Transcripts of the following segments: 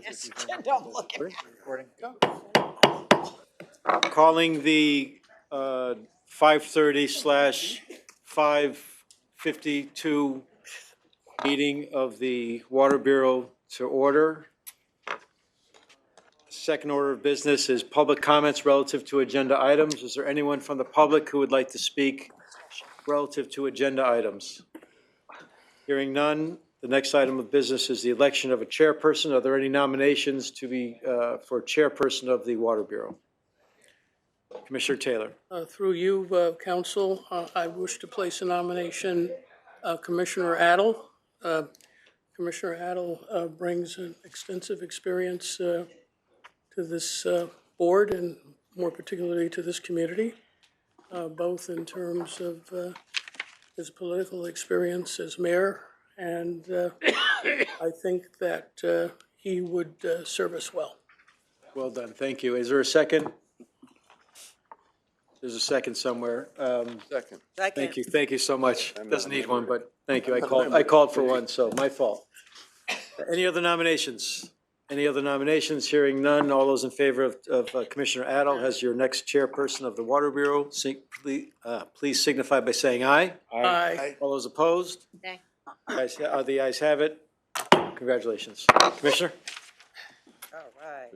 Yes, I'm looking. Calling the 5:30/5:52 meeting of the Water Bureau to order. Second order of business is public comments relative to agenda items. Is there anyone from the public who would like to speak relative to agenda items? Hearing none, the next item of business is the election of a chairperson. Are there any nominations to be for chairperson of the Water Bureau? Commissioner Taylor. Through you, Council, I wish to place a nomination, Commissioner Adel. Commissioner Adel brings an extensive experience to this board and more particularly to this community, both in terms of his political experience as mayor, and I think that he would serve us well. Well done, thank you. Is there a second? There's a second somewhere. Second. Thank you so much. Doesn't need one, but thank you. I called for one, so my fault. Any other nominations? Any other nominations? Hearing none. All those in favor of Commissioner Adel as your next chairperson of the Water Bureau, please signify by saying aye. Aye. All those opposed? Nay. The ayes have it. Congratulations. Commissioner? All right.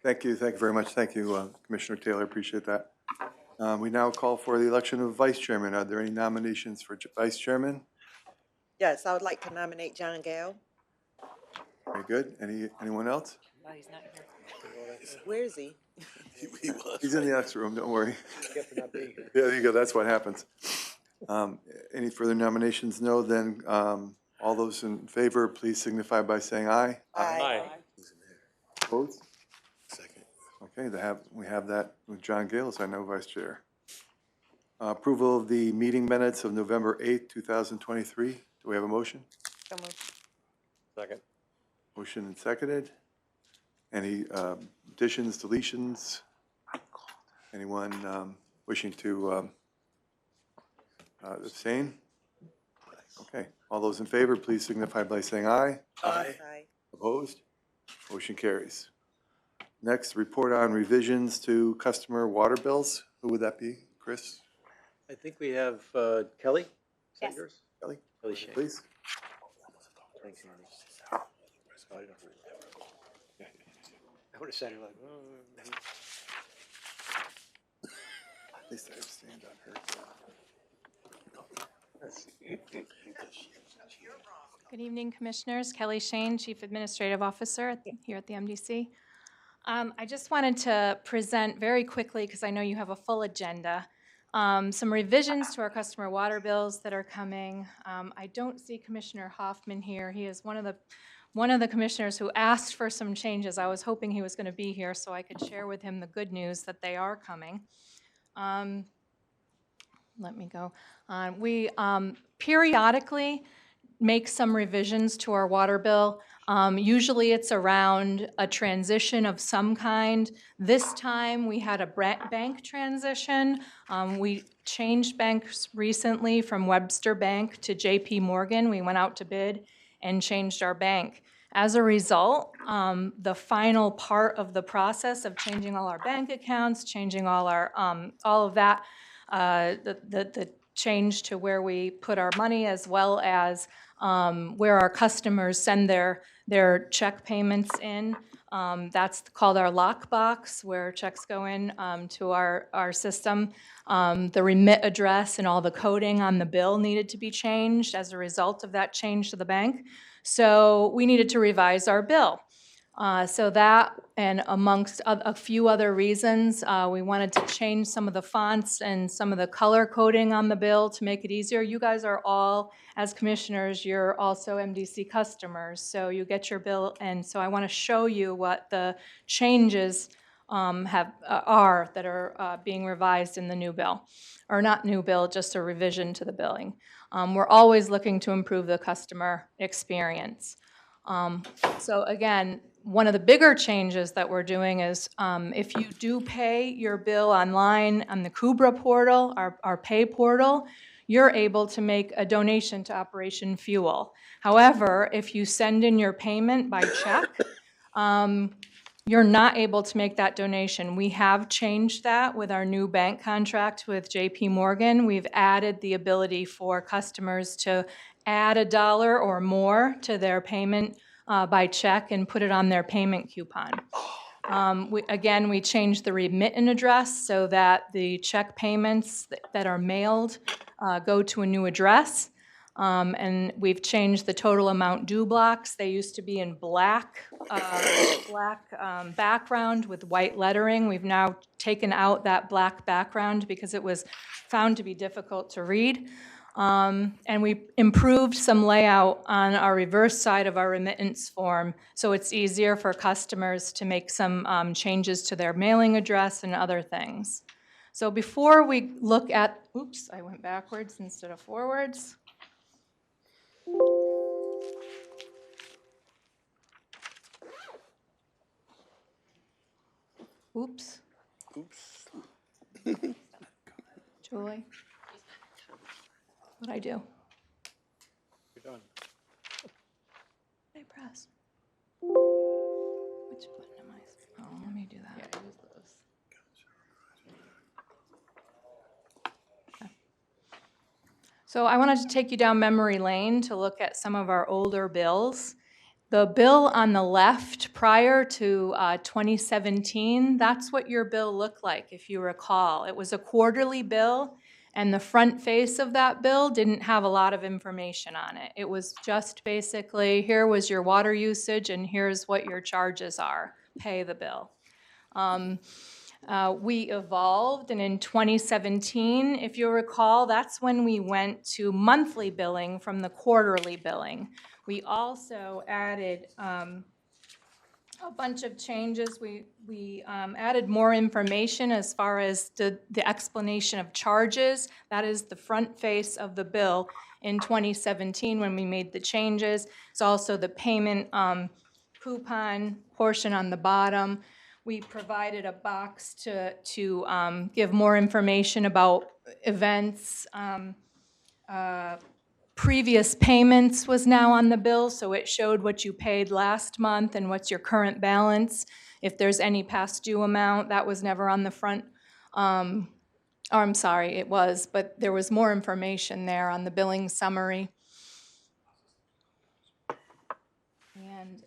Thank you very much. Thank you, Commissioner Taylor, appreciate that. We now call for the election of vice chairman. Are there any nominations for vice chairman? Yes, I would like to nominate John Gale. Very good. Anyone else? No, he's not here. Where is he? He's in the next room, don't worry. Yeah, there you go, that's what happens. Any further nominations? No, then all those in favor, please signify by saying aye. Aye. Opposed? Second. Okay, we have that with John Gale as our new vice chair. Approval of the meeting minutes of November 8th, 2023. Do we have a motion? So moved. Second. Motion and seconded. Any additions, deletions? Anyone wishing to abstain? Okay, all those in favor, please signify by saying aye. Aye. Aye. Opposed? Motion carries. Next, report on revisions to customer water bills. Who would that be? Chris? I think we have Kelly? Is that Yes. yours? Kelly? Kelly Shane. Please. Thanks, Andy. I would have said it like, At least I stand on her. Good evening, Commissioners. Kelly Shane, Chief Administrative Officer here at the MDC. I just wanted to present very quickly, because I know you have a full agenda, some revisions to our customer water bills that are coming. I don't see Commissioner Hoffman here. He is one of the commissioners who asked for some changes. I was hoping he was going to be here so I could share with him the good news that they are coming. Let me go on. We periodically make some revisions to our water bill. Usually it's around a transition of some kind. This time we had a bank transition. We changed banks recently from Webster Bank to JP Morgan. We went out to bid and changed our bank. As a result, the final part of the process of changing all our bank accounts, changing all our all of that, the change to where we put our money, as well as where our customers send their check payments in. That's called our lockbox, where checks go in to our system. The remit address and all the coding on the bill needed to be changed as a result of that change to the bank. So we needed to revise our bill. So that, and amongst a few other reasons, we wanted to change some of the fonts and some of the color coding on the bill to make it easier. You guys are all, as commissioners, you're also MDC customers, so you get your bill, and so I want to show you what the changes are that are being revised in the new bill. Or not new bill, just a revision to the billing. We're always looking to improve the customer experience. So again, One of the bigger changes that we're doing is if you do pay your bill online on the Kubra portal, our pay portal, you're able to make a donation to Operation Fuel. However, if you send in your payment by check, you're not able to make that donation. We have changed that with our new bank contract with JP Morgan. We've added the ability for customers to add $1 or more to their payment by check and put it on their payment coupon. We changed the remittance address so that the check payments that are mailed go to a new address. And we've changed the total amount due blocks. They used to be in black background with white lettering. We've now taken out that black background because it was found to be difficult to read. And we improved some layout on our reverse side of our remittance form, so it's easier for customers to make some changes to their mailing address and other things. So before we look at, oops, I went backwards instead of forwards. Oops. Julie? What'd I do? You're done. What did I press? Which button am I? Oh, let me do that. Yeah, use those. Okay. So I wanted to take you down memory lane to look at some of our older bills. The bill on the left prior to 2017, that's what your bill looked like, if you recall. It was a quarterly bill, and the front face of that bill didn't have a lot of information on it. It was just basically, here was your water usage, and here's what your charges are. Pay the bill. We evolved, and in 2017, if you recall, that's when we went to monthly billing from the quarterly billing. We also added a bunch of changes. We added more information as far as the explanation of charges. That is the front face of the bill in 2017 when we made the changes. It's also the payment coupon portion on the bottom. We provided a box to give more information about events. Previous payments was now on the bill, so it showed what you paid last month and what's your current balance. If there's any past due amount, that was never on the front. I'm sorry, it was, but there was more information there on the billing summary. And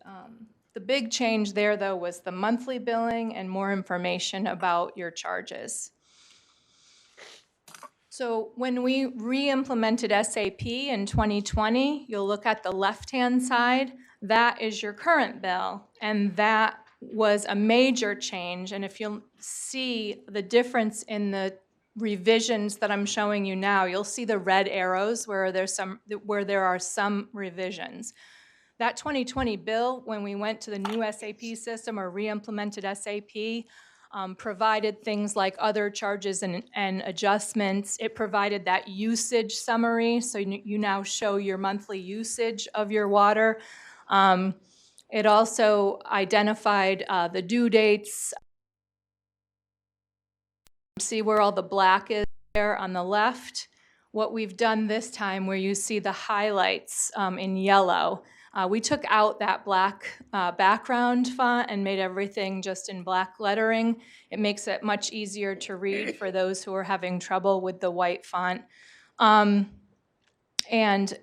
the big change there, though, was the monthly billing and more information about your charges. So when we re-implemented SAP in 2020, you'll look at the left-hand side. That is your current bill, and that was a major change. And if you'll see the difference in the revisions that I'm showing you now, you'll see the red arrows where there are some revisions. That 2020 bill, when we went to the new SAP system or re-implemented SAP, provided things like other charges and adjustments. It provided that usage summary, so you now show your monthly usage of your water. It also identified the due dates. See where all the black is there on the left? What we've done this time, where you see the highlights in yellow, we took out that black background font and made everything just in black lettering. It makes it much easier to read for those who are having trouble with the white font. And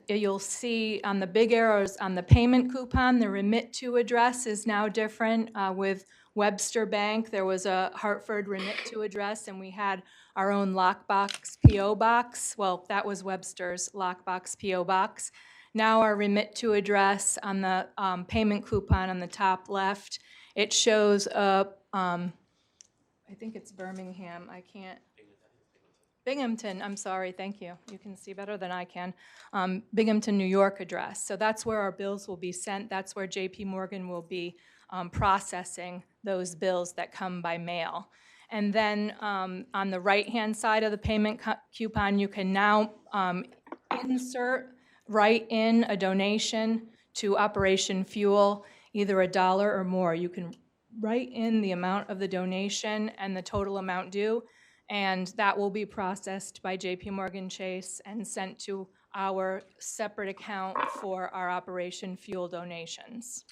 you'll see on the big arrows on the payment coupon, the remit to address is now different. With Webster Bank, there was a Hartford remit to address, and we had our own lockbox PO box. Well, that was Webster's lockbox PO box. Now our remit to address on the payment coupon on the top left, it shows I think it's Birmingham, Binghamton, I'm sorry, thank you. You can see better than I can. Binghamton, New York address. So that's where our bills will be sent. That's where JP Morgan will be processing those bills that come by mail. And then on the right-hand side of the payment coupon, you can now write in a donation to Operation Fuel, either $1 or more. You can write in the amount of the donation and the total amount due, and that will be processed by JP Morgan Chase and sent to our separate account for our Operation Fuel donations.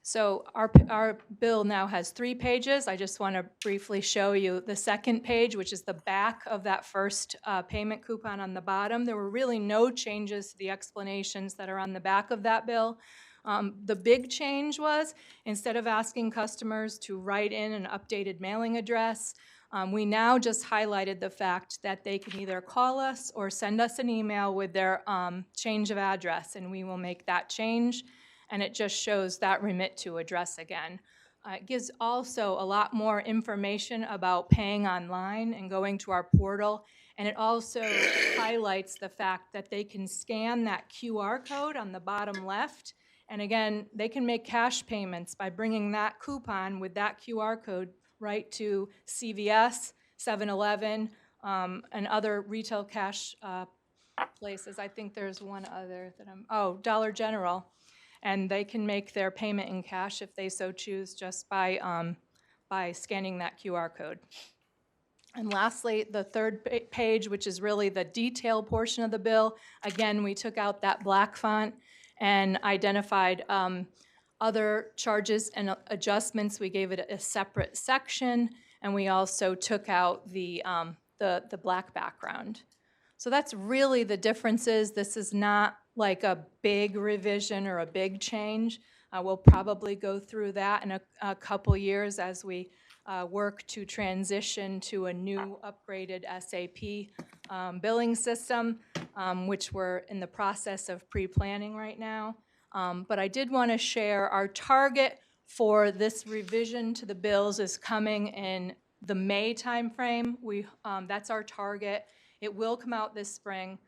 So our bill now has 3 pages. I just want to briefly show you the second page, which is the back of that first payment coupon on the bottom. There were really no changes to the explanations that are on the back of that bill. The big change was, instead of asking customers to write in an updated mailing address, we now just highlighted the fact that they can either call us or send us an email with their change of address, and we will make that change. And it just shows that remit to address again. It gives also a lot more information about paying online and going to our portal. And it also highlights the fact that they can scan that QR code on the bottom left. And again, they can make cash payments by bringing that coupon with that QR code right to CVS, 7-Eleven, and other retail cash places. I think there's one other that Dollar General. And they can make their payment in cash if they so choose, just by scanning that QR code. And lastly, the third page, which is really the detail portion of the bill, again, we took out that black font and identified other charges and adjustments. We gave it a separate section, and we also took out the black background. So that's really the differences. This is not like a big revision or a big change. We'll probably go through that in a couple years as we work to transition to a new upgraded SAP billing system, which we're in the process of pre-planning right now. But I did want to share our target for this revision to the bills is coming in the May timeframe. That's our target. It will come out this spring.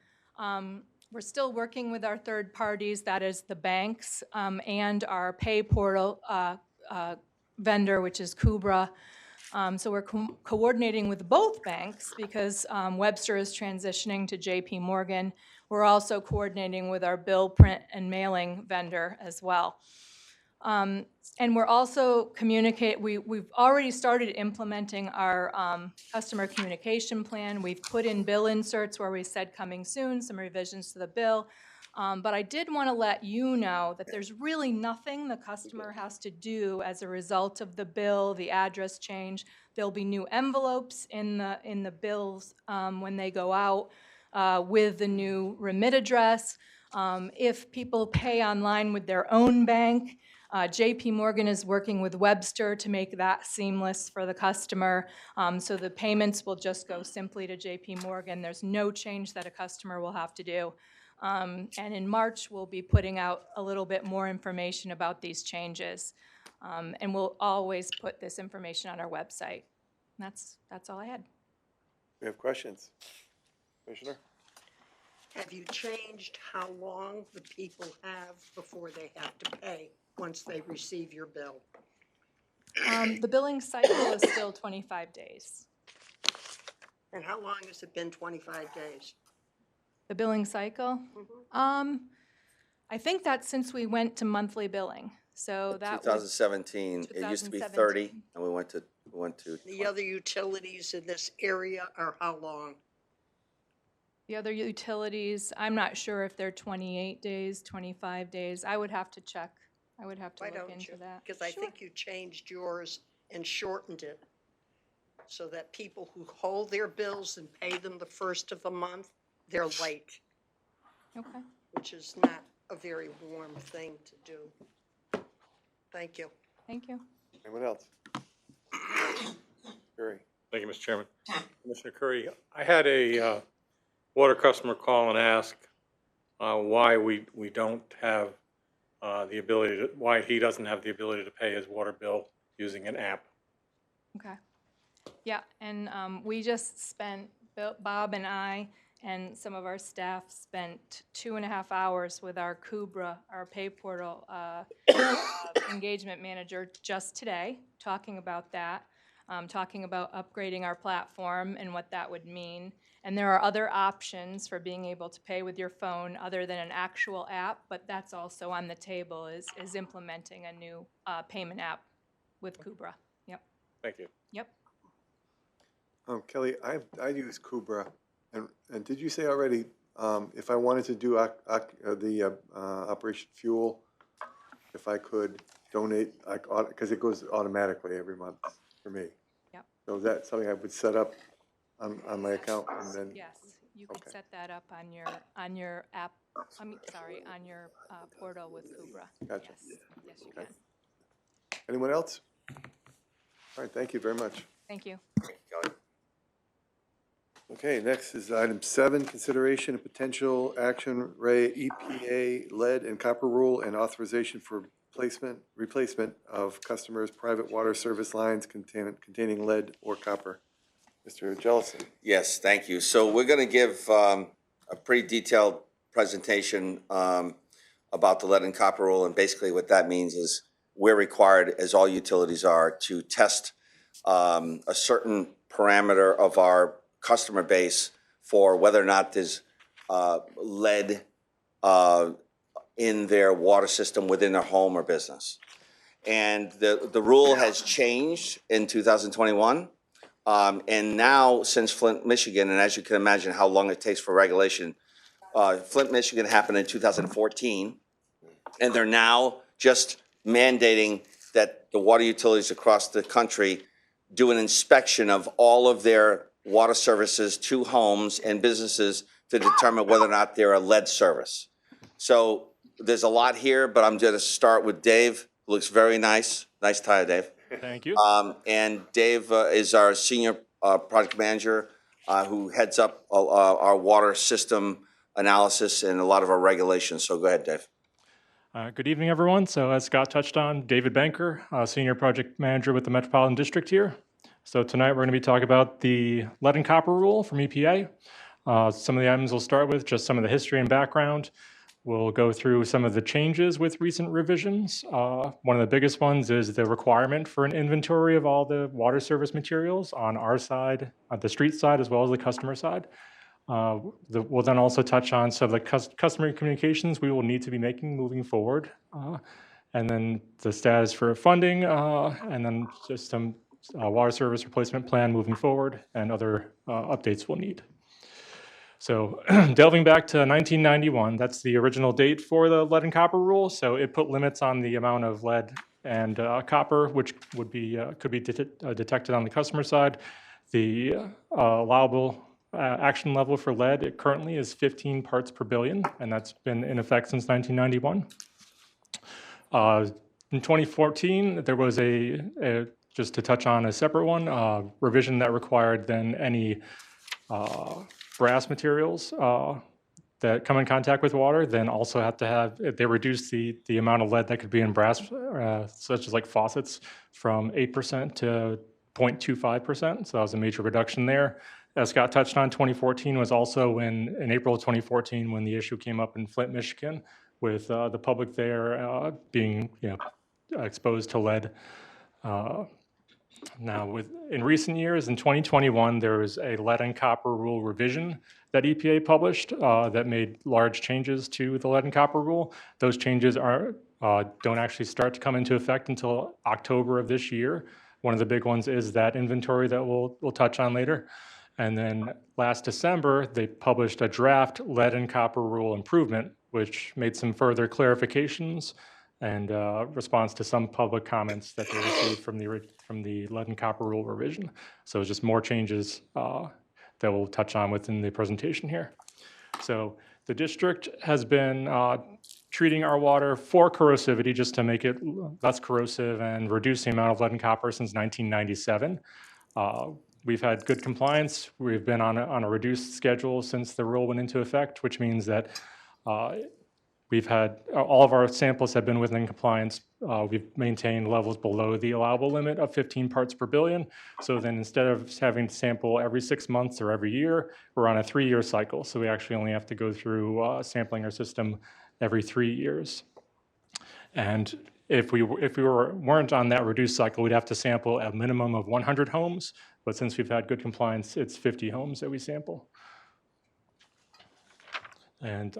We're still working with our third parties, that is the banks, and our pay portal vendor, which is Kubra. So we're coordinating with both banks because Webster is transitioning to JP Morgan. We're also coordinating with our bill print and mailing vendor as well. And we're also we've already started implementing our customer communication plan. We've put in bill inserts where we said coming soon, some revisions to the bill. But I did want to let you know that there's really nothing the customer has to do as a result of the bill, the address change. There'll be new envelopes in the bills when they go out with the new remit address. If people pay online with their own bank, JP Morgan is working with Webster to make that seamless for the customer. So the payments will just go simply to JP Morgan. There's no change that a customer will have to do. And in March, we'll be putting out a little bit more information about these changes. And we'll always put this information on our website. And that's all I had. We have questions. Commissioner? Have you changed how long the people have before they have to pay once they receive your bill? The billing cycle is still 25 days. And how long has it been, 25 days? The billing cycle? I think that's since we went to monthly billing. So that was 2017, it used to be 30, 2017. and we went to The other utilities in this area are how long? the other utilities. I'm not sure if they're 28 days, 25 days. I would have to check. I would have to Why look don't into you? that. Because I Sure. think you changed yours and shortened it so that people who hold their bills and pay them the first of the month, they're late, Okay. which is not a very warm thing to do. Thank you. Thank you. Anyone else? Curry? Thank you, Mr. Chairman. Commissioner Curry, I had a water customer call and ask why we don't have the ability to, why he doesn't have the ability to pay his water bill using an app. Okay. Yeah, and we just spent, Bob and I and some of our staff spent 2.5 hours with our Kubra, our pay portal engagement manager just today, talking about that. talking about upgrading our platform and what that would mean. And there are other options for being able to pay with your phone other than an actual app, but that's also on the table, is implementing a new payment app with Kubra. Yep, Thank you. yep. Kelly, I use Kubra, and did you say already, if I wanted to do the Operation Fuel, if I could donate, because it goes automatically every month for me? Yep. So is that something I would set up on my account and then? Yes, you could Okay. set that up on your app, on your portal with Kubra. Gotcha. Yes, yes, you Okay. can. Anyone else? All right, thank you very much. Thank you. Okay, next is item 7, consideration and potential action, EPA lead and copper rule and authorization for replacement of customers' private water service lines containing lead or copper. Mr. Jellison. Yes, thank you. So we're going to give a pretty detailed presentation about the lead and copper rule, and basically what that means is we're required, as all utilities are, to test a certain parameter of our customer base for whether or not there's lead in their water system within their home or business. And the rule has changed in 2021. And now, since Flint, Michigan, and as you can imagine how long it takes for regulation, Flint, Michigan happened in 2014, and they're now just mandating that the water utilities across the country do an inspection of all of their water services to homes and businesses to determine whether or not they're a lead service. So there's a lot here, but I'm going to start with Dave, who looks very nice. Nice tie, Dave. Thank you. And Dave is our senior project manager who heads up our water system analysis and a lot of our regulations. So go ahead, Dave. Good evening, everyone. So as Scott touched on, David Banker, senior project manager with the Metropolitan District here. So tonight we're going to be talking about the lead and copper rule from EPA. Some of the items we'll start with, just some of the history and background. We'll go through some of the changes with recent revisions. One of the biggest ones is the requirement for an inventory of all the water service materials on our side, the street side, as well as the customer side. We'll then also touch on some of the customer communications we will need to be making moving forward. And then the status for funding, and then just some water service replacement plan moving forward and other updates we'll need. So delving back to 1991, that's the original date for the lead and copper rule. So it put limits on the amount of lead and copper, which would be could be detected on the customer side. The allowable action level for lead, it currently is 15 parts per billion, and that's been in effect since 1991. In 2014, there was just to touch on a separate one, revision that required then any brass materials that come in contact with water then also have to have, they reduced the amount of lead that could be in brass, such as like faucets, from 8% to 0.25%. So that was a major reduction there. As Scott touched on, 2014 was also in April of 2014 when the issue came up in Flint, Michigan, with the public there being exposed to lead. Now, in recent years, in 2021, there was a lead and copper rule revision that EPA published that made large changes to the lead and copper rule. Those changes don't actually start to come into effect until October of this year. One of the big ones is that inventory that we'll touch on later. And then last December, they published a draft lead and copper rule improvement, which made some further clarifications and response to some public comments that they received from the lead and copper rule revision. So just more changes that we'll touch on within the presentation here. So the district has been treating our water for corrosivity just to make it less corrosive and reduce the amount of lead and copper since 1997. We've had good compliance. We've been on a reduced schedule since the rule went into effect, which means that we've had, all of our samples have been within compliance. We've maintained levels below the allowable limit of 15 parts per billion. So then instead of having to sample every 6 months or every year, we're on a 3-year cycle. So we actually only have to go through sampling our system every 3 years. And If we weren't on that reduced cycle, we'd have to sample a minimum of 100 homes, but since we've had good compliance, it's 50 homes that we sample. And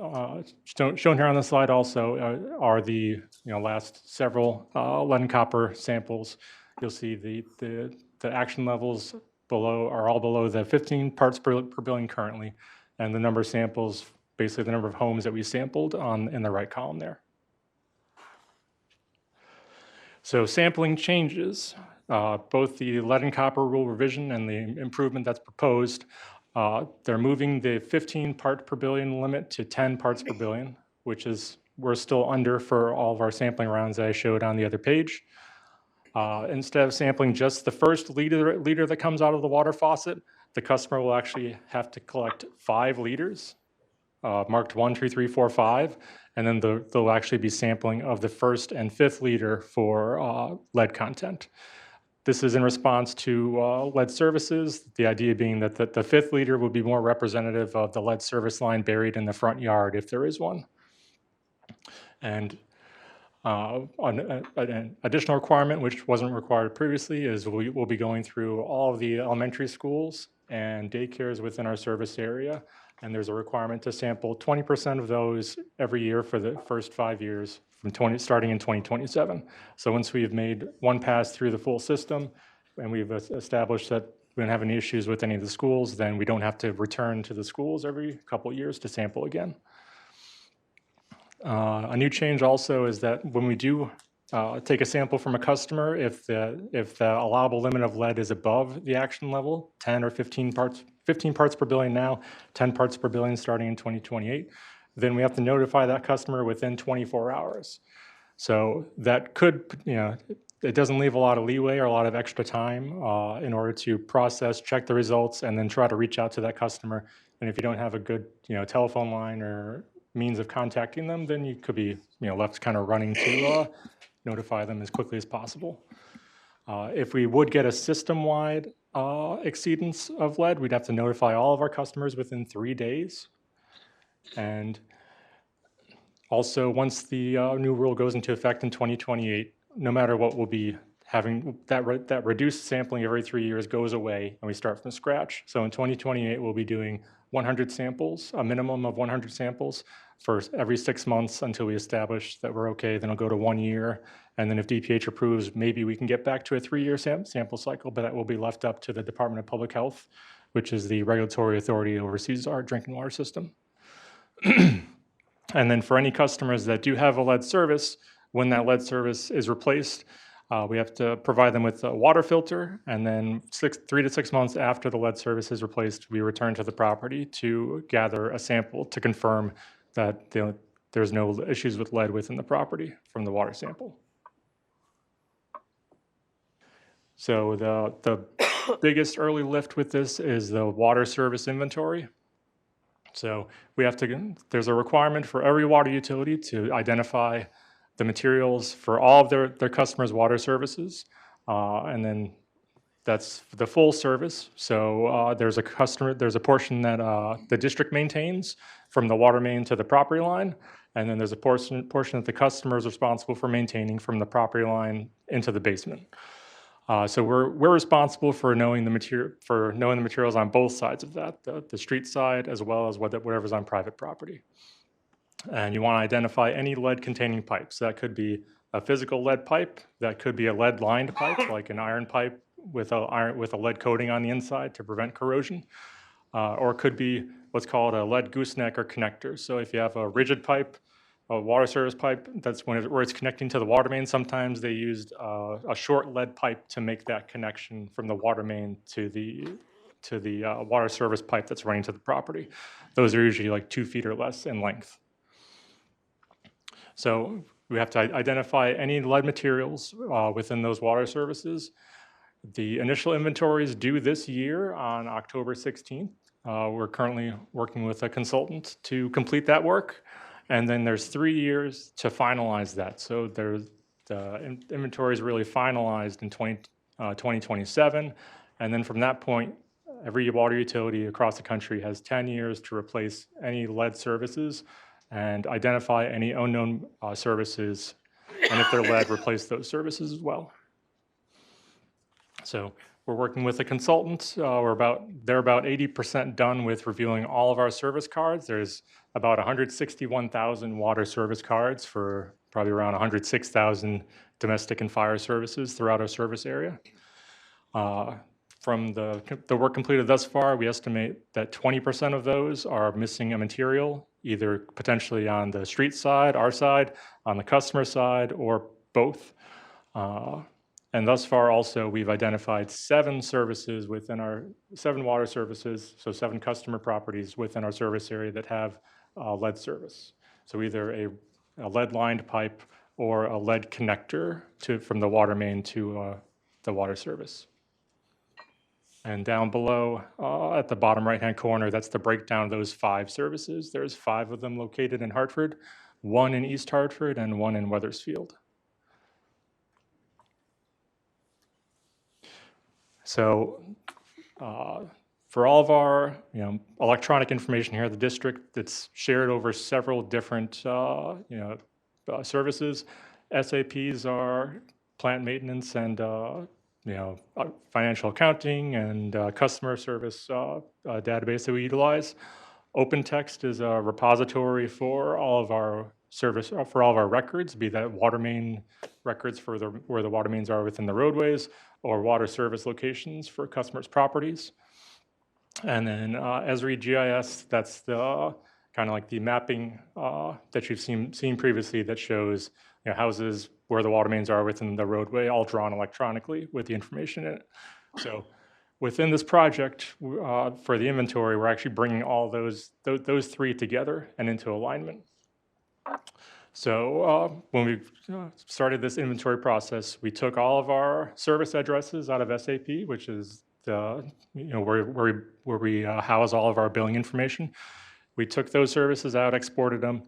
shown here on the slide also are the last several lead and copper samples. You'll see the action levels below are all below the 15 parts per billion currently, and the number of samples, basically the number of homes that we sampled in the right column there. So sampling changes, both the lead and copper rule revision and the improvement that's proposed. They're moving the 15 part per billion limit to 10 parts per billion, which is we're still under for all of our sampling rounds that I showed on the other page. Instead of sampling just the first liter that comes out of the water faucet, the customer will actually have to collect 5 liters, marked 1, 2, 3, 4, 5, and then they'll actually be sampling of the first and 5th liter for lead content. This is in response to lead services, the idea being that the 5th liter would be more representative of the lead service line buried in the front yard, if there is one. And an additional requirement, which wasn't required previously, is we'll be going through all of the elementary schools and daycares within our service area, and there's a requirement to sample 20% of those every year for the first 5 years, starting in 2027. So once we've made one pass through the full system and we've established that we don't have any issues with any of the schools, then we don't have to return to the schools every couple of years to sample again. A new change also is that when we do take a sample from a customer, if the allowable limit of lead is above the action level, 10 or 15 parts per billion now, 10 parts per billion starting in 2028, then we have to notify that customer within 24 hours. So that could, it doesn't leave a lot of leeway or a lot of extra time in order to process, check the results, and then try to reach out to that customer. And if you don't have a good, telephone line or means of contacting them, then you could be, left kind of running to notify them as quickly as possible. If we would get a system-wide exceedance of lead, we'd have to notify all of our customers within 3 days. And also, once the new rule goes into effect in 2028, no matter what, we'll be having that reduced sampling every 3 years goes away, and we start from scratch. So in 2028, we'll be doing 100 samples, a minimum of 100 samples for every 6 months until we establish that we're okay. Then it'll go to 1 year. And then if DPH approves, maybe we can get back to a 3-year sample cycle, but that will be left up to the Department of Public Health, which is the regulatory authority that oversees our drinking water system. And then for any customers that do have a lead service, when that lead service is replaced, we have to provide them with a water filter, and then 3 to 6 months after the lead service is replaced, we return to the property to gather a sample to confirm that there's no issues with lead within the property from the water sample. So the biggest early lift with this is the water service inventory. So there's a requirement for every water utility to identify the materials for all of their customers' water services, and then that's the full service. So there's a portion that the district maintains from the water main to the property line, and then there's a portion that the customer is responsible for maintaining from the property line into the basement. So we're responsible for knowing the materials on both sides of that, the street side as well as whatever's on private property. And you want to identify any lead-containing pipes. That could be a physical lead pipe. That could be a lead-lined pipe, like an iron pipe with a lead coating on the inside to prevent corrosion. Or it could be what's called a lead gooseneck or connector. So if you have a rigid pipe, a water service pipe, that's where it's connecting to the water main. Sometimes they used a short lead pipe to make that connection from the water main to the water service pipe that's running to the property. Those are usually like 2 feet or less in length. So we have to identify any lead materials within those water services. The initial inventory is due this year on October 16th. We're currently working with a consultant to complete that work. And then there's 3 years to finalize that. So the inventory is really finalized in 2027. And then from that point, every water utility across the country has 10 years to replace any lead services and identify any unknown services and if they're lead, replace those services as well. So we're working with a consultant. They're about 80% done with reviewing all of our service cards. There's about 161,000 water service cards for probably around 106,000 domestic and fire services throughout our service area. From the work completed thus far, we estimate that 20% of those are missing a material, either potentially on the street side, our side, on the customer side, or both. And thus far also, we've identified 7 services within our, 7 water services, so 7 customer properties within our service area that have lead service. So either a lead-lined pipe or a lead connector from the water main to the water service. And down below, at the bottom right-hand corner, that's the breakdown of those 5 services. There's 5 of them located in Hartford, 1 in East Hartford, and 1 in Weathersfield. So for all of our electronic information here at the district, it's shared over several different services. SAPs are plant maintenance and financial accounting and customer service database that we utilize. OpenText is a repository for all of our records, be that water main records for where the water mains are within the roadways, or water service locations for customers' properties. And then Esri GIS, that's the kind of like the mapping that you've seen previously that shows houses where the water mains are within the roadway, all drawn electronically with the information in it. So within this project, for the inventory, we're actually bringing all those 3 together and into alignment. So when we started this inventory process, we took all of our service addresses out of SAP, which is the where we house all of our billing information. We took those services out, exported them.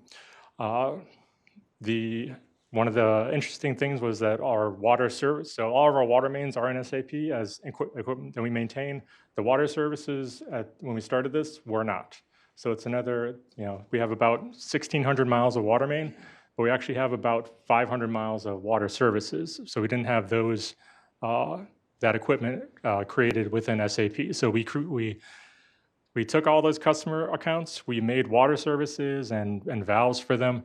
One of the interesting things was that our water service, so all of our water mains are in SAP as equipment that we maintain. The water services when we started this were not. So it's another, we have about 1,600 miles of water main, but we actually have about 500 miles of water services. So we didn't have those, that equipment created within SAP. So we took all those customer accounts, we made water services and valves for them,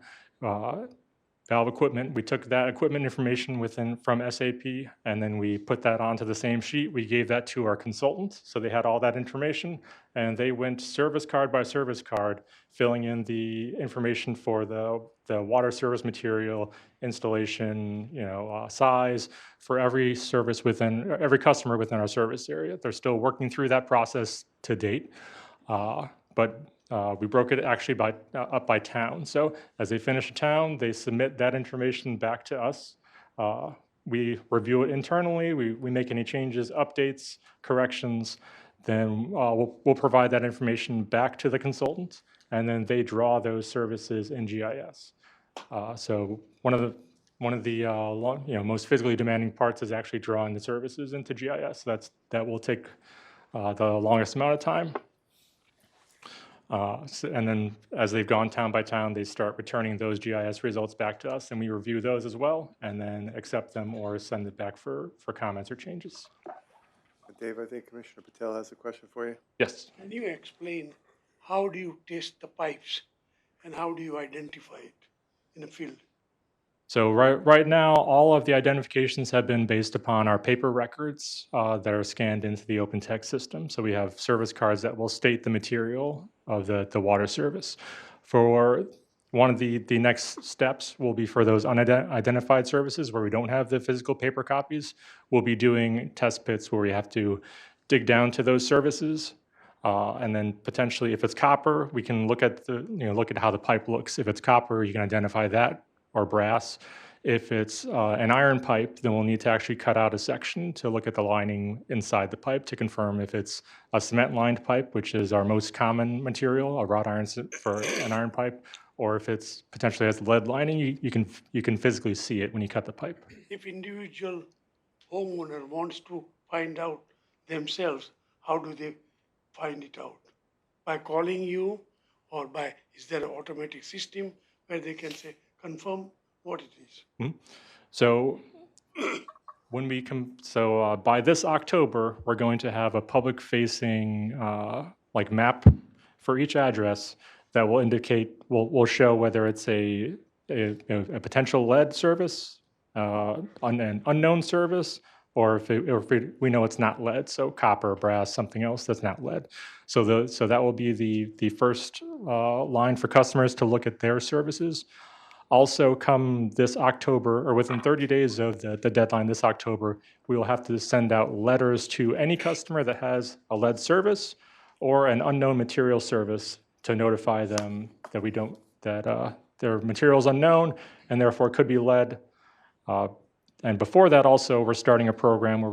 valve equipment. We took that equipment information from SAP, and then we put that onto the same sheet. We gave that to our consultant, so they had all that information, and they went service card by service card, filling in the information for the water service material, installation, size for every every customer within our service area. They're still working through that process to date, but we broke it actually up by town. So as they finish a town, they submit that information back to us. We review it internally. We make any changes, updates, corrections. Then we'll provide that information back to the consultant, and then they draw those services in GIS. So one of the most physically demanding parts is actually drawing the services into GIS. That will take the longest amount of time. And then as they've gone town by town, they start returning those GIS results back to us, and we review those as well, and then accept them or send it back for comments or changes. Dave, I think Commissioner Patel has a question for you. Yes. Can you explain how do you test the pipes and how do you identify it in the field? So right now, all of the identifications have been based upon our paper records that are scanned into the OpenText system. So we have service cards that will state the material of the water service. For one of the next steps will be for those unidentified services where we don't have the physical paper copies. We'll be doing test pits where we have to dig down to those services. And then potentially, if it's copper, we can look at how the pipe looks. If it's copper, you can identify that, or brass. If it's an iron pipe, then we'll need to actually cut out a section to look at the lining inside the pipe to confirm if it's a cement-lined pipe, which is our most common material, a wrought iron for an iron pipe, or if it's potentially has lead lining, you can physically see it when you cut the pipe. If individual homeowner wants to find out themselves, how do they find it out? By calling you, or is there an automatic system where they can say, confirm what it is. So when we come, so by this October, we're going to have a public-facing like map for each address that will indicate, will show whether it's a potential lead service, an unknown service, or if we know it's not lead, so copper, brass, something else that's not lead. So that will be the first line for customers to look at their services. Also, come this October, or within 30 days of the deadline this October, we will have to send out letters to any customer that has a lead service or an unknown material service to notify them that their material is unknown and therefore could be lead. And before that, also, we're starting a program where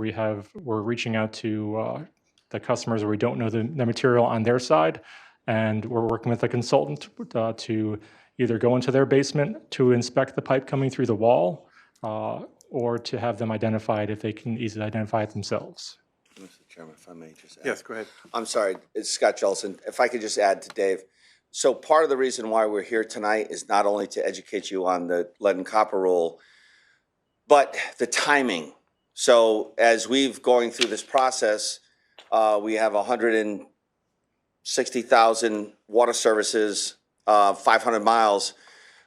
we're reaching out to the customers where we don't know the material on their side, and we're working with a consultant to either go into their basement to inspect the pipe coming through the wall, or to have them identified if they can easily identify it themselves. Mr. Chairman, if I may just add. Yes, go ahead. I'm sorry, it's Scott Jellison. If I could just add to Dave. So part of the reason why we're here tonight is not only to educate you on the lead and copper rule, but the timing. So as we've going through this process, we have 160,000 water services, 500 miles.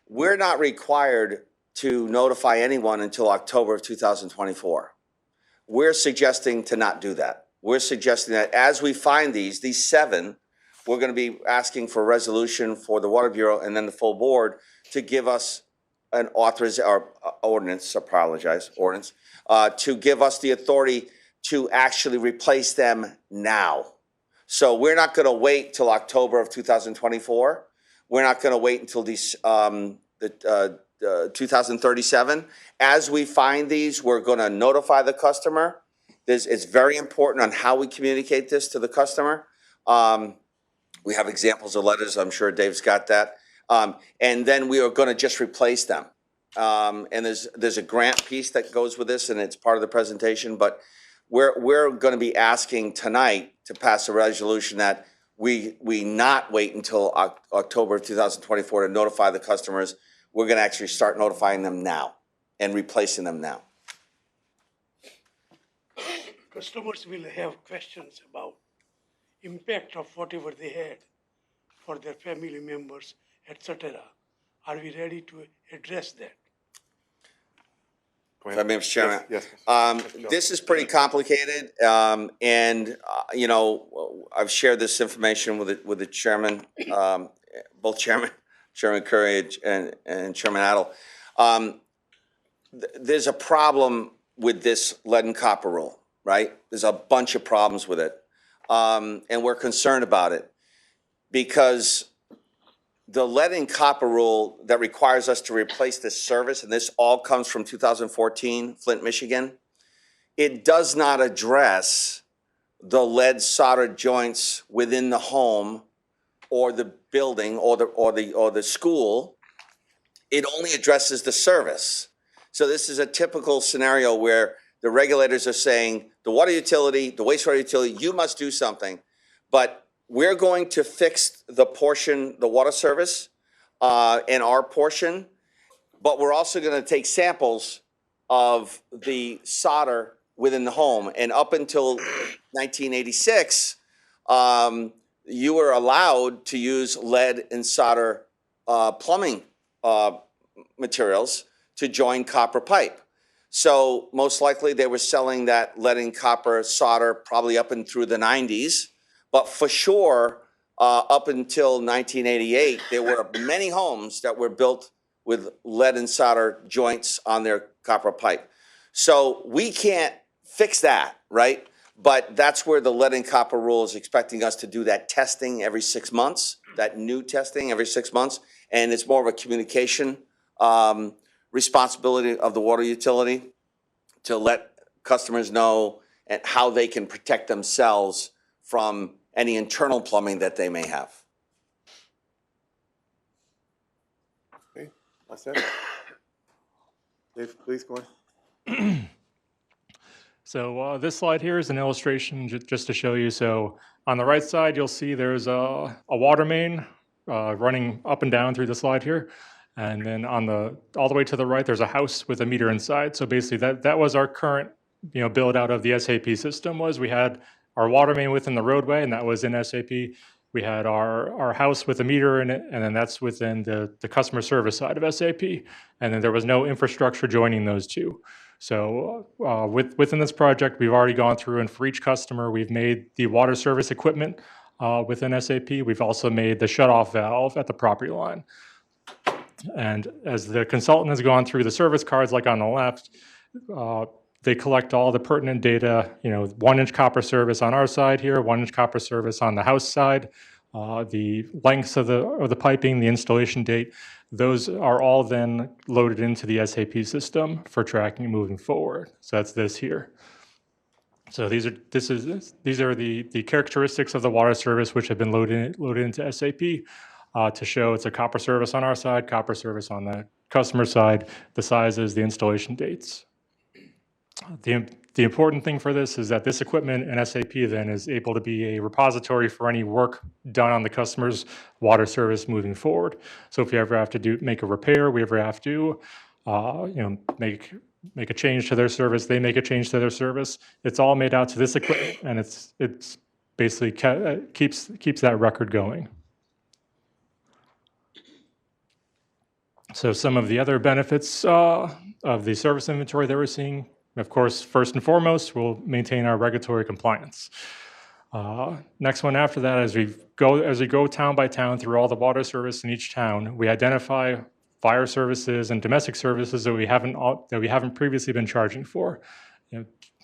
We're not required to notify anyone until October of 2024. We're suggesting to not do that. We're suggesting that as we find these 7, we're going to be asking for a resolution for the Water Bureau and then the full board to give us an ordinance, to give us the authority to actually replace them now. So we're not going to wait till October of 2024. We're not going to wait until 2037. As we find these, we're going to notify the customer. It's very important on how we communicate this to the customer. We have examples of letters. I'm sure Dave's got that. And then we are going to just replace them. And there's a grant piece that goes with this, and it's part of the presentation. But we're going to be asking tonight to pass a resolution that we not wait until October of 2024 to notify the customers. We're going to actually start notifying them now and replacing them now. Customers will have questions about impact of whatever they had for their family members, etc. Are we ready to address that? If I may, Mr. Chairman. Yes. This is pretty complicated, and I've shared this information with the chairman, both Chairman Curry and Chairman Adel. There's a problem with this lead and copper rule, right? There's a bunch of problems with it, and we're concerned about it because the lead and copper rule that requires us to replace this service, and this all comes from 2014, Flint, Michigan, it does not address the lead solder joints within the home or the building or the school. It only addresses the service. So this is a typical scenario where the regulators are saying, the water utility, the wastewater utility, you must do something, but we're going to fix the portion, the water service, and our portion, but we're also going to take samples of the solder within the home. And up until 1986, you were allowed to use lead and solder plumbing materials to join copper pipe. So most likely they were selling that lead and copper solder probably up and through the 90s. But for sure, up until 1988, there were many homes that were built with lead and solder joints on their copper pipe. So we can't fix that, right? But that's where the lead and copper rule is expecting us to do that testing every 6 months, that new testing every 6 months. And it's more of a communication responsibility of the water utility to let customers know and how they can protect themselves from any internal plumbing that they may have. Okay, that's it. Dave, please go ahead. So this slide here is an illustration just to show you. So on the right side, you'll see there's a water main running up and down through the slide here. And then all the way to the right, there's a house with a meter inside. So basically that was our current, build out of the SAP system. Was we had our water main within the roadway, and that was in SAP. We had our house with a meter in it, and then that's within the customer service side of SAP. And then there was no infrastructure joining those two. So within this project, we've already gone through, and for each customer, we've made the water service equipment within SAP. We've also made the shutoff valve at the property line. And as the consultant has gone through the service cards, like on the left, they collect all the pertinent data, 1-inch copper service on our side here, 1-inch copper service on the house side, the lengths of the piping, the installation date. Those are all then loaded into the SAP system for tracking moving forward. So that's this here. So these are the characteristics of the water service which have been loaded into SAP to show it's a copper service on our side, copper service on the customer side, the sizes, the installation dates. The important thing for this is that this equipment in SAP then is able to be a repository for any work done on the customer's water service moving forward. So if you ever have to make a repair, we ever have to, make a change to their service, they make a change to their service. It's all made out to this equipment, and it's basically keeps that record going. So some of the other benefits of the service inventory that we're seeing. Of course, first and foremost, we'll maintain our regulatory compliance. Next one after that, as we go town by town through all the water service in each town, we identify fire services and domestic services that we haven't previously been charging for.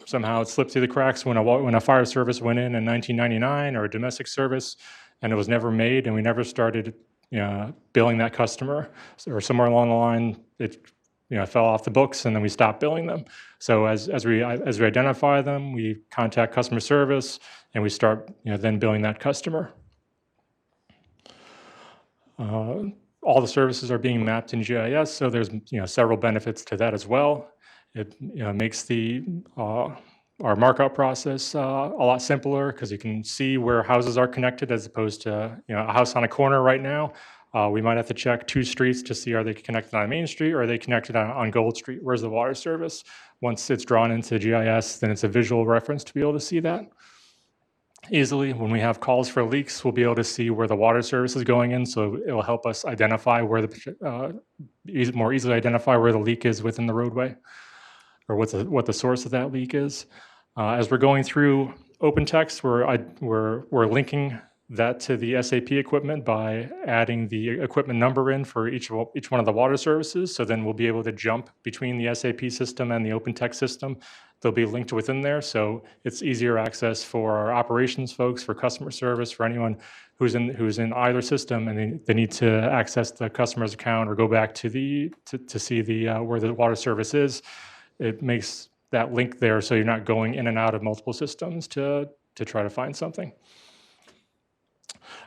Somehow it slipped through the cracks when a fire service went in 1999, or a domestic service, and it was never made, and we never started billing that customer, or somewhere along the line it fell off the books, and then we stopped billing them. So as we identify them, we contact customer service, and we start then billing that customer. All the services are being mapped in GIS, so there's several benefits to that as well. It makes our markup process a lot simpler, because you can see where houses are connected, as opposed to a house on a corner right now. We might have to check 2 streets to see, are they connected on Main Street, or are they connected on Gold Street? Where's the water service? Once it's drawn into GIS, then it's a visual reference to be able to see that easily. When we have calls for leaks, we'll be able to see where the water service is going in, so it will help us identify more easily identify where the leak is within the roadway, or what the source of that leak is. As we're going through OpenText, we're linking that to the SAP equipment by adding the equipment number in for each one of the water services. So then we'll be able to jump between the SAP system and the OpenText system. They'll be linked within there, so it's easier access for our operations folks, for customer service, for anyone who's in either system, and they need to access the customer's account or go back to see where the water service is. It makes that link there, so you're not going in and out of multiple systems to try to find something.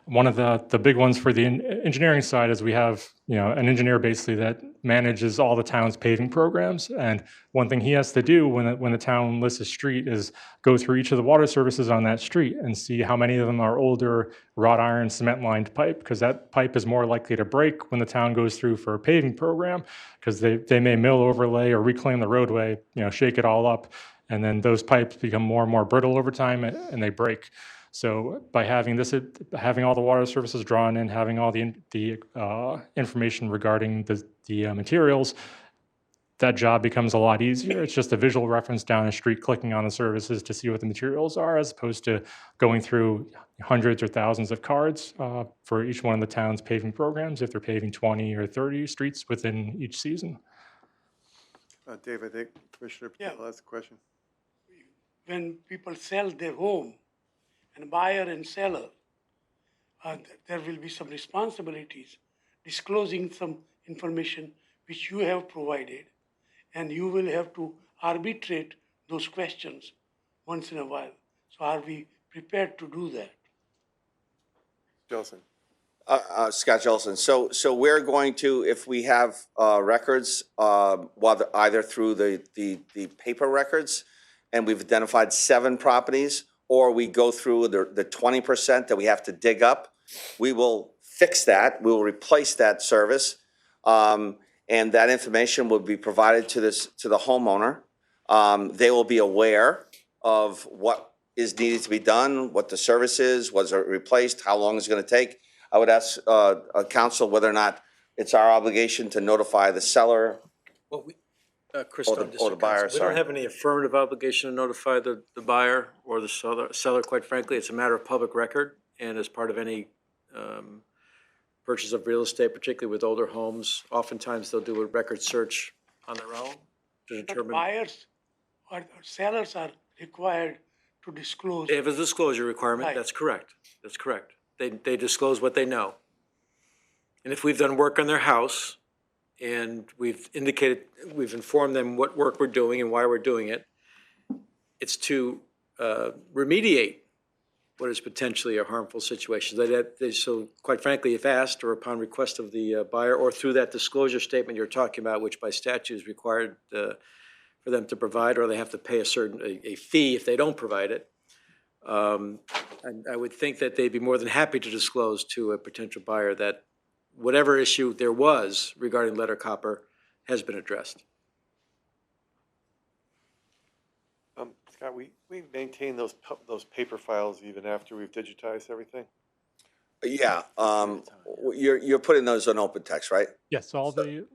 One of the big ones for the engineering side is we have an engineer basically that manages all the town's paving programs, and one thing he has to do when the town lists a street is go through each of the water services on that street and see how many of them are older wrought iron cement lined pipe, because that pipe is more likely to break when the town goes through for a paving program, because they may mill overlay or reclaim the roadway, shake it all up, and then those pipes become more and more brittle over time, and they break. So by having all the water services drawn in, having all the information regarding the materials, that job becomes a lot easier. It's just a visual reference down a street, clicking on the services to see what the materials are, as opposed to going through hundreds or thousands of cards for each one of the town's paving programs, if they're paving 20 or 30 streets within each season. Dave, I think Commissioner Patel has a question. When people sell their home, and buyer and seller, there will be some responsibilities disclosing some information which you have provided, and you will have to arbitrate those questions once in a while. So are we prepared to do that? Jellison. Scott Jellison. So we're going to, if we have records, either through the paper records, and we've identified 7 properties, or we go through the 20% that we have to dig up, we will fix that. We will replace that service. And that information will be provided to the homeowner. They will be aware of what is needed to be done, what the service is, was it replaced, how long it's gonna take. I would ask, council whether or not it's our obligation to notify the seller. Well, Chris, Or the- or the buyer, we sorry. don't have any affirmative obligation to notify the buyer or the seller, quite frankly. It's a matter of public record, and as part of any purchase of real estate, particularly with older homes, oftentimes they'll do a record search on their own to But determine. buyers or sellers are required to disclose. They have a disclosure requirement, Right. that's correct, that's correct. They disclose what they know. And if we've done work on their house, and we've informed them what work we're doing and why we're doing it, it's to remediate what is potentially a harmful situation. So quite frankly, if asked or upon request of the buyer or through that disclosure statement you're talking about, which by statute is required for them to provide, or they have to pay a fee if they don't provide it, and I would think that they'd be more than happy to disclose to a potential buyer that whatever issue there was regarding lead or copper has been addressed. Scott, we maintain those paper files even after we've digitized everything? Yeah, you're putting those on open text, right? Yes, all the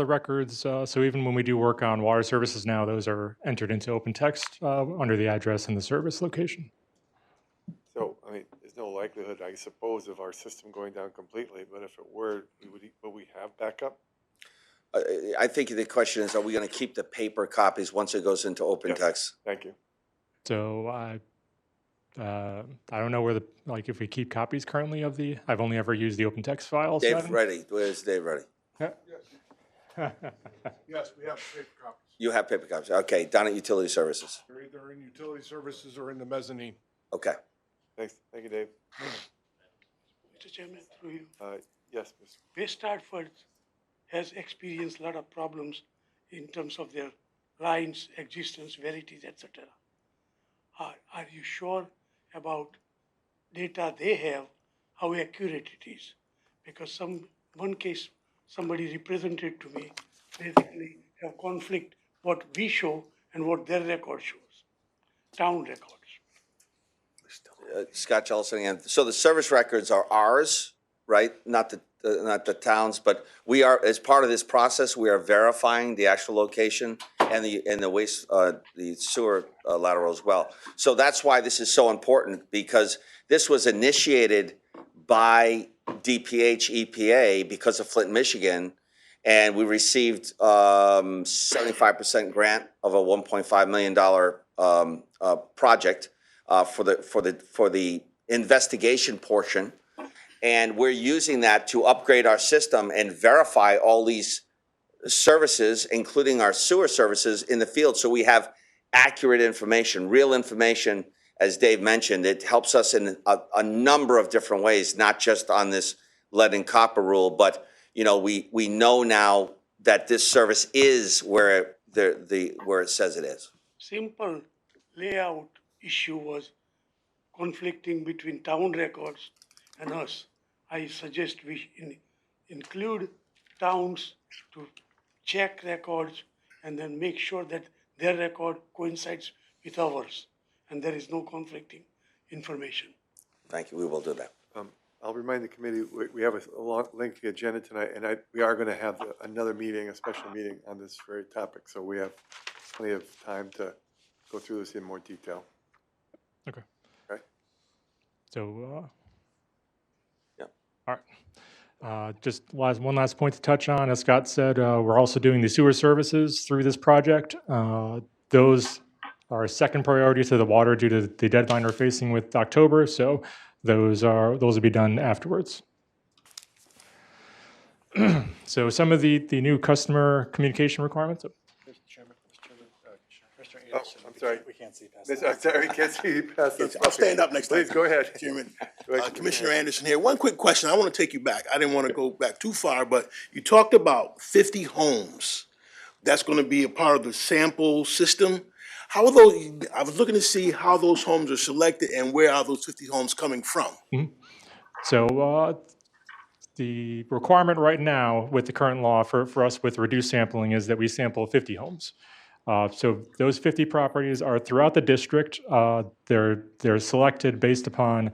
records, so even when we do work on water services now, those are entered into open text under the address and the service location. So, I mean, there's no likelihood, I suppose, of our system going down completely, but if it were, would we have backup? I think the question is, are we gonna keep the paper copies once it goes into open Yes. text? Thank you. So I don't know where if we keep copies currently of I've only ever used the open text files. Dave Ready, where's Dave Ready? Yes, we have paper copies. You have paper copies, okay, down at Utility Services, They're either in utility services or in the mezzanine. okay. Thanks, thank you, Dave. Mr. Chairman, through you. Yes, Ms. West Hartford has experienced a lot of problems in terms of their lines, existence, verities, etc. Are you sure about data they have, how accurate it is? Because one case, somebody represented to me, basically have conflict what we show and what their record shows, town records. Scott Jellison again. So the service records are ours, right? Not the towns, but we are, as part of this process, we are verifying the actual location and the waste, the sewer lateral as well. So that's why this is so important, because this was initiated by DPH EPA because of Flint, Michigan, and we received 75% grant of a $1.5 million project for the investigation portion. And we're using that to upgrade our system and verify all these services, including our sewer services in the field. So we have accurate information, real information. As Dave mentioned, it helps us in a number of different ways, not just on this lead and copper rule, but we know now that this service is where it says it is. Simple layout issue was conflicting between town records and us. I suggest we include towns to check records and then make sure that their record coincides with ours and there is no conflicting information. Thank you, we will do that. I'll remind the committee, we have a long, lengthy agenda tonight, and we are going to have another meeting, a special meeting on this very topic, so we have plenty of time to go through this in more detail. Okay. Okay? So, Yeah. all right. Just one last point to touch on. As Scott said, we're also doing the sewer services through this project. Those are a second priority to the water due to the deadline we're facing with October. So those will be done afterwards. So some of the new customer communication requirements. Oh, I'm sorry. We can't see past that. I'm sorry, we can't see you past this. I'll stand up next time. Please, go ahead. Chairman, Go ahead, Commissioner Anderson here. One quick question. I want to take you back. I didn't want to go back too far, but you talked about 50 homes. That's going to be a part of the sample system. How are those? I was looking to see how those homes are selected and where are those 50 homes coming from? So the requirement right now with the current law for us with reduced sampling is that we sample 50 homes. So those 50 properties are throughout the district. They're selected based upon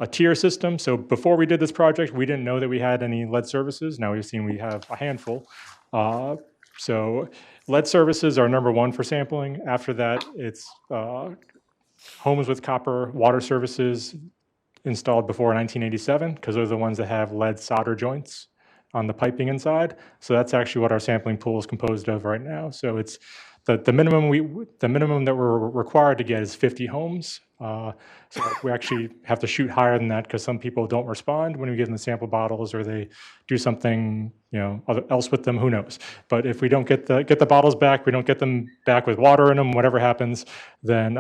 a tier system. So before we did this project, we didn't know that we had any lead services. Now we've seen we have a handful. So lead services are number one for sampling. After that, it's homes with copper water services installed before 1987, because those are the ones that have lead solder joints on the piping inside. So that's actually what our sampling pool is composed of right now. So it's the minimum that we're required to get is 50 homes. So we actually have to shoot higher than that because some people don't respond when we give them the sample bottles, or they do something else with them. Who knows? But if we don't get the bottles back, we don't get them back with water in them. Whatever happens, then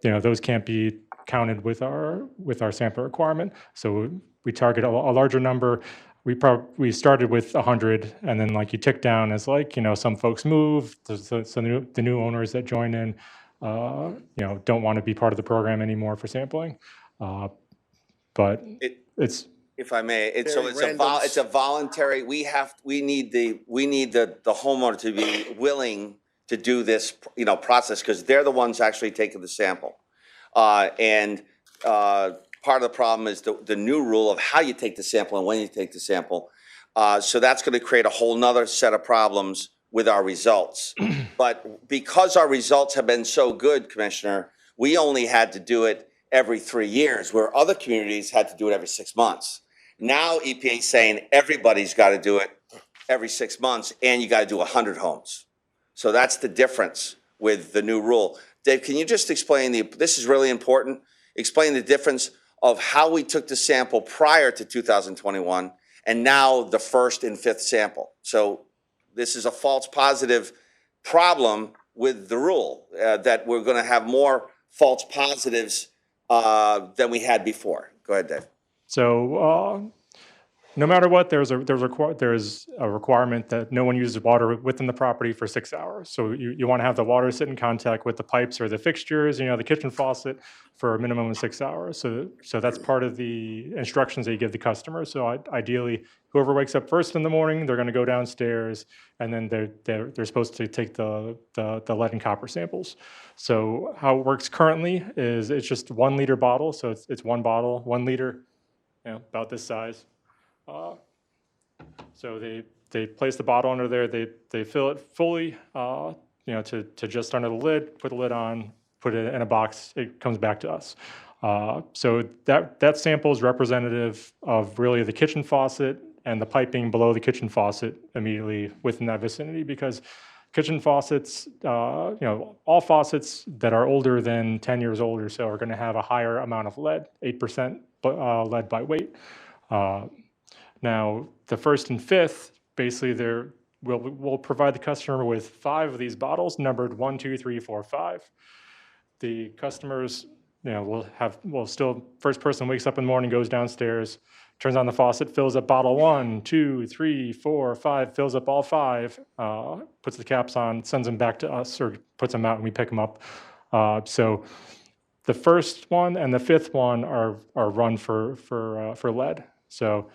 those can't be counted with our sample requirement. So we target a larger number. We started with 100, and then you tick down as some folks move. So the new owners that join in, don't want to be part of the program anymore for sampling. But it's, if I may, it's Very random. it's a voluntary. We need the homeowner to be willing to do this process, because they're the ones actually taking the sample. Part of the problem is the new rule of how you take the sample and when you take the sample. So that's going to create a whole nother set of problems with our results. But because our results have been so good, Commissioner, we only had to do it every 3 years, where other communities had to do it every 6 months. Now EPA is saying everybody's got to do it every 6 months, and you got to do 100 homes. So that's the difference with the new rule. Dave, can you just explain this is really important, explain the difference of how we took the sample prior to 2021 and now the first and fifth sample. So this is a false positive problem with the rule, that we're going to have more false positives than we had before. Go ahead, Dave. so no matter what, there's a requirement that no one uses water within the property for 6 hours. So you want to have the water sit in contact with the pipes or the fixtures, the kitchen faucet, for a minimum of 6 hours. So that's part of the instructions that you give the customer. So ideally, whoever wakes up first in the morning, they're going to go downstairs, and then they're supposed to take the lead and copper samples. So how it works currently is it's just 1 liter bottle. So it's one bottle, 1 liter, about this size. So they place the bottle under there, they fill it fully, to just under the lid, put the lid on, put it in a box, it comes back to us. So that sample is representative of really the kitchen faucet and the piping below the kitchen faucet immediately within that vicinity, because kitchen faucets, all faucets that are older than 10 years old or so are going to have a higher amount of lead, 8% lead by weight. Now, the first and fifth, basically, we'll provide the customer with 5 of these bottles, numbered 1, 2, 3, 4, 5. The customers, will still, first person wakes up in the morning, goes downstairs, turns on the faucet, fills up bottle 1, 2, 3, 4, 5, fills up all 5, puts the caps on, sends them back to us, or puts them out and we pick them up. So the first one and the fifth one are run for lead. So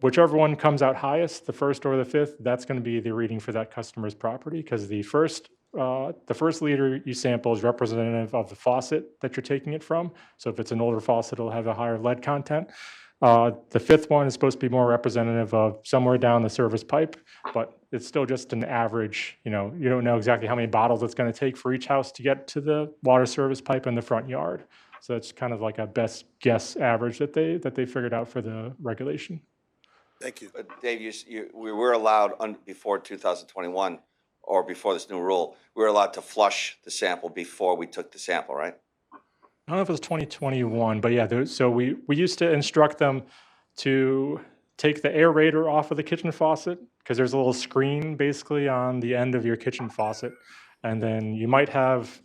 whichever one comes out highest, the first or the fifth, that's going to be the reading for that customer's property, because the first liter you sample is representative of the faucet that you're taking it from. So if it's an older faucet, it'll have a higher lead content. The fifth one is supposed to be more representative of somewhere down the service pipe, but it's still just an average. You don't know exactly how many bottles it's going to take for each house to get to the water service pipe in the front yard. So it's kind of like a best guess average that they figured out for the regulation. Thank you. But Dave, we were allowed before 2021, or before this new rule, we were allowed to flush the sample before we took the sample, right? I don't know if it was 2021, but yeah, so we used to instruct them to take the aerator off of the kitchen faucet, because there's a little screen basically on the end of your kitchen faucet. And then you might have,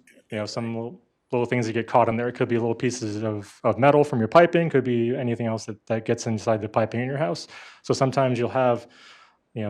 some little things that get caught in there. It could be little pieces of metal from your piping, could be anything else that gets inside the piping in your house. So sometimes you'll have,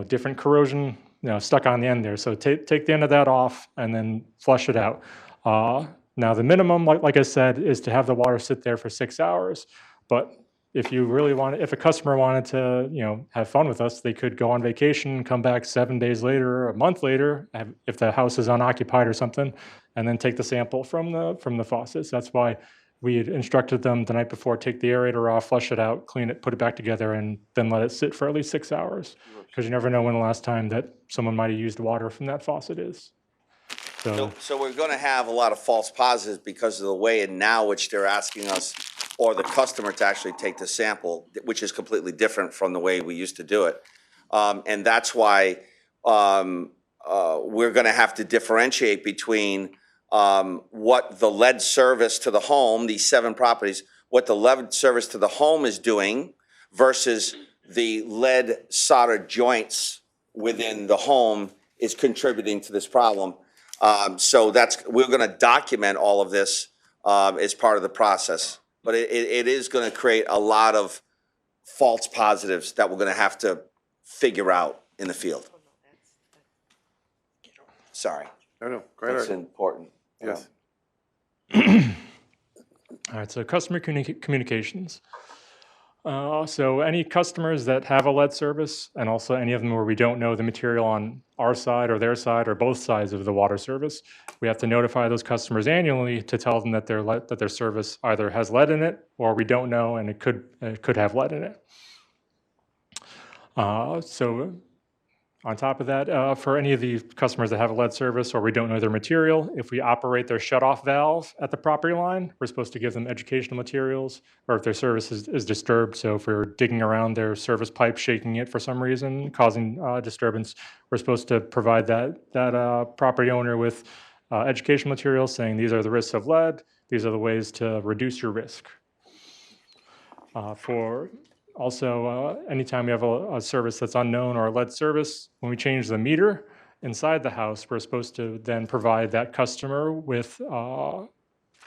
different corrosion, stuck on the end there. So take the end of that off and then flush it out. Now the minimum, like I said, is to have the water sit there for 6 hours, but if you really want, if a customer wanted to, have fun with us, they could go on vacation, come back 7 days later, or a month later, if the house is unoccupied or something, and then take the sample from the faucets. That's why we had instructed them the night before, take the aerator off, flush it out, clean it, put it back together, and then let it sit for at least 6 hours. Because you never know when the last time that someone might have used water from that faucet is. So we're going to have a lot of false positives because of the way in now which they're asking us or the customer to actually take the sample, which is completely different from the way we used to do it. And that's why we're going to have to differentiate between what the lead service to the home, these 7 properties, what the lead service to the home is doing versus the lead solder joints within the home is contributing to this problem. So we're going to document all of this as part of the process. But it is going to create a lot of false positives that we're going to have to figure out in the field. Sorry. No, great. That's important. Yes. All right, so customer communications. So any customers that have a lead service, and also any of them where we don't know the material on our side or their side or both sides of the water service, we have to notify those customers annually to tell them that their service either has lead in it or we don't know and it could have lead in it. So on top of that, for any of the customers that have a lead service or we don't know their material, if we operate their shutoff valve at the property line, we're supposed to give them educational materials, or if their service is disturbed. So if we're digging around their service pipe, shaking it for some reason, causing disturbance, we're supposed to provide that property owner with educational materials saying these are the risks of lead, these are the ways to reduce your risk. Also, anytime we have a service that's unknown or a lead service, when we change the meter inside the house, we're supposed to then provide that customer with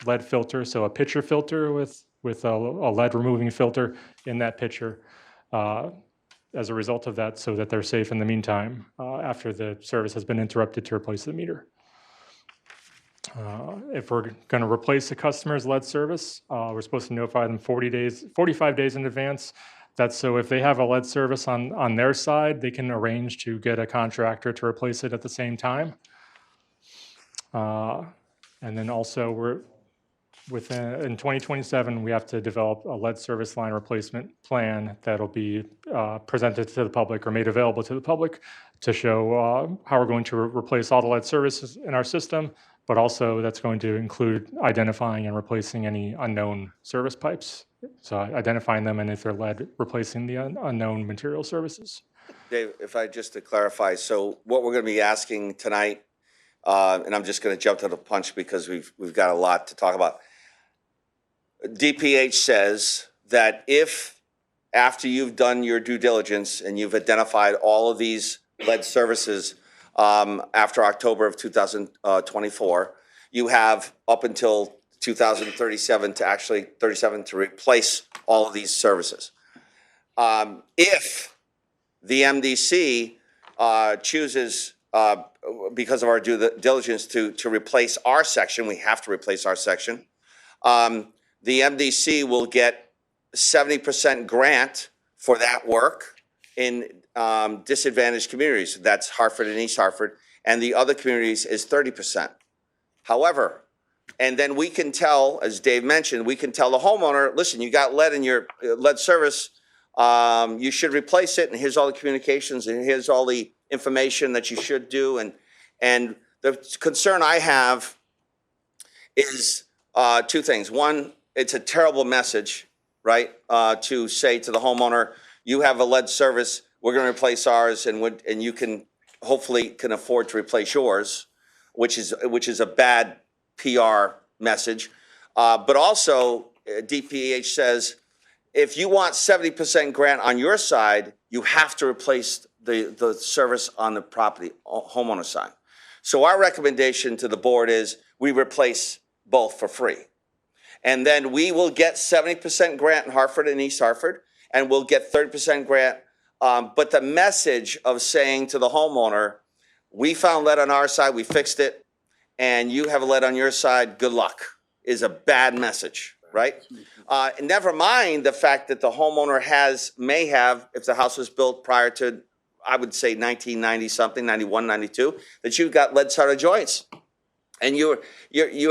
lead filter, so a pitcher filter with a lead removing filter in that pitcher as a result of that, so that they're safe in the meantime after the service has been interrupted to replace the meter. If we're going to replace the customer's lead service, we're supposed to notify them 45 days in advance. That's so if they have a lead service on their side, they can arrange to get a contractor to replace it at the same time. And then also in 2027, we have to develop a lead service line replacement plan that'll be presented to the public or made available to the public to show how we're going to replace all the lead services in our system, but also that's going to include identifying and replacing any unknown service pipes. So identifying them, and if they're lead, replacing the unknown material services. Dave, if I just to clarify, so what we're going to be asking tonight, and I'm just going to jump to the punch because we've got a lot to talk about. DPH says that if after you've done your due diligence and you've identified all of these lead services after October of 2024, you have up until 2037 to replace all of these services. If the MDC chooses, because of our due diligence, to replace our section, we have to replace our section, the MDC will get 70% grant for that work in disadvantaged communities. That's Hartford and East Hartford, and the other communities is 30%. However, and then we can tell, as Dave mentioned, we can tell the homeowner, listen, you got lead in your lead service, you should replace it, and here's all the communications, and here's all the information that you should do. And the concern I have is two things. One, it's a terrible message, right, to say to the homeowner, you have a lead service, we're going to replace ours, and you can hopefully can afford to replace yours, which is a bad PR message. But also, DPH says, if you want 70% grant on your side, you have to replace the service on the property homeowner side. So our recommendation to the board is we replace both for free. And then we will get 70% grant in Hartford and East Hartford, and we'll get 30% grant. But the message of saying to the homeowner, we found lead on our side, we fixed it, and you have lead on your side, good luck, is a bad message, right? And never mind the fact that the homeowner may have, if the house was built prior to, I would say 1990 something, 91, 92, that you've got lead solder joints. And you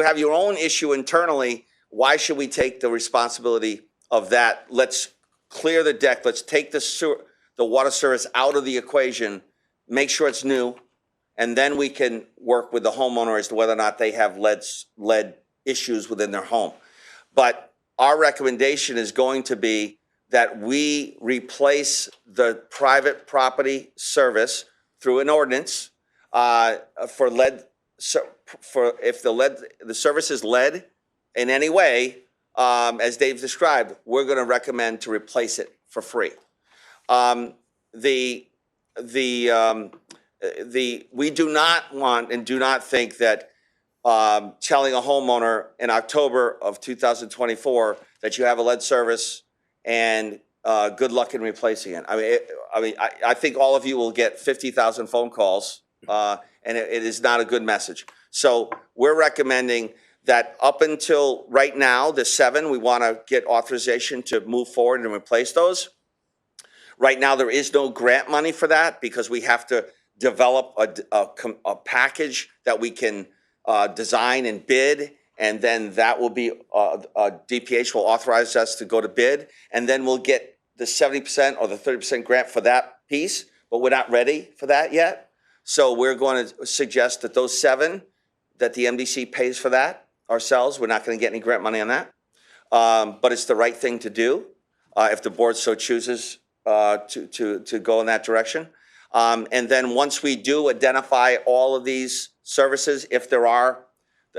have your own issue internally. Why should we take the responsibility of that? Let's clear the deck. Let's take the water service out of the equation, make sure it's new, and then we can work with the homeowner as to whether or not they have lead issues within their home. But our recommendation is going to be that we replace the private property service through an ordinance for lead. For if the service is lead in any way, as Dave described, we're going to recommend to replace it for free. We do not want and do not think that telling a homeowner in October of 2024 that you have a lead service and good luck in replacing it. I think all of you will get 50,000 phone calls, and it is not a good message. So we're recommending that up until right now, the 7, we want to get authorization to move forward and replace those. Right now, there is no grant money for that because we have to develop a package that we can design and bid, and then that will be, DPH will authorize us to go to bid, and then we'll get the 70% or the 30% grant for that piece, but we're not ready for that yet. So we're going to suggest that those 7, that the MDC pays for that ourselves. We're not going to get any grant money on that. But it's the right thing to do if the board so chooses to go in that direction. And then once we do identify all of these services, if there are,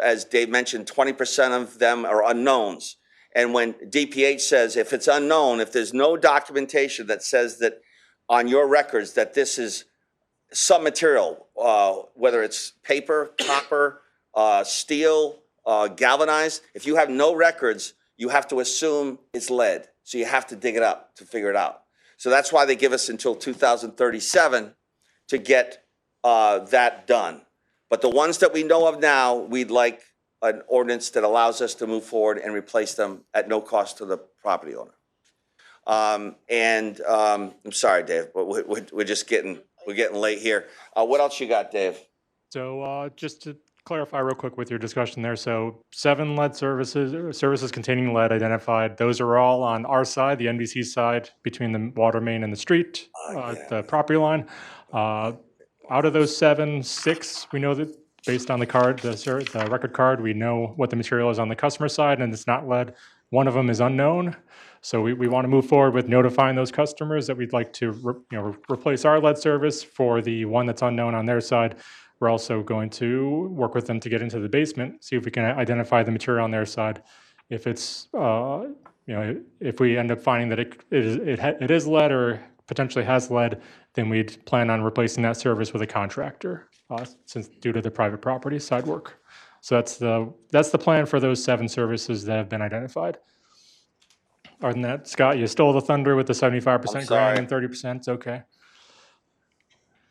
as Dave mentioned, 20% of them are unknowns. And when DPH says if it's unknown, if there's no documentation that says that on your records that this is some material, whether it's paper, copper, steel, galvanized, if you have no records, you have to assume it's lead. So you have to dig it up to figure it out. So that's why they give us until 2037 to get that done. But the ones that we know of now, we'd like an ordinance that allows us to move forward and replace them at no cost to the property owner. I'm sorry, Dave, but we're just getting late here. What else you got, Dave? So just to clarify real quick with your discussion there, so 7 lead services containing lead identified. Those are all on our side, the NBC side, between the water main and the street, the property line. Out of those 7, 6, we know that based on the card, the record card, we know what the material is on the customer side, and it's not lead. One of them is unknown. So we want to move forward with notifying those customers that we'd like to replace our lead service for the one that's unknown on their side. We're also going to work with them to get into the basement, see if we can identify the material on their side. If it's, if we end up finding that it is lead or potentially has lead, then we'd plan on replacing that service with a contractor, since due to the private property side work. So that's the plan for those 7 services that have been identified. Other than that, Scott, you stole the thunder with the 75% grant and 30%. It's okay.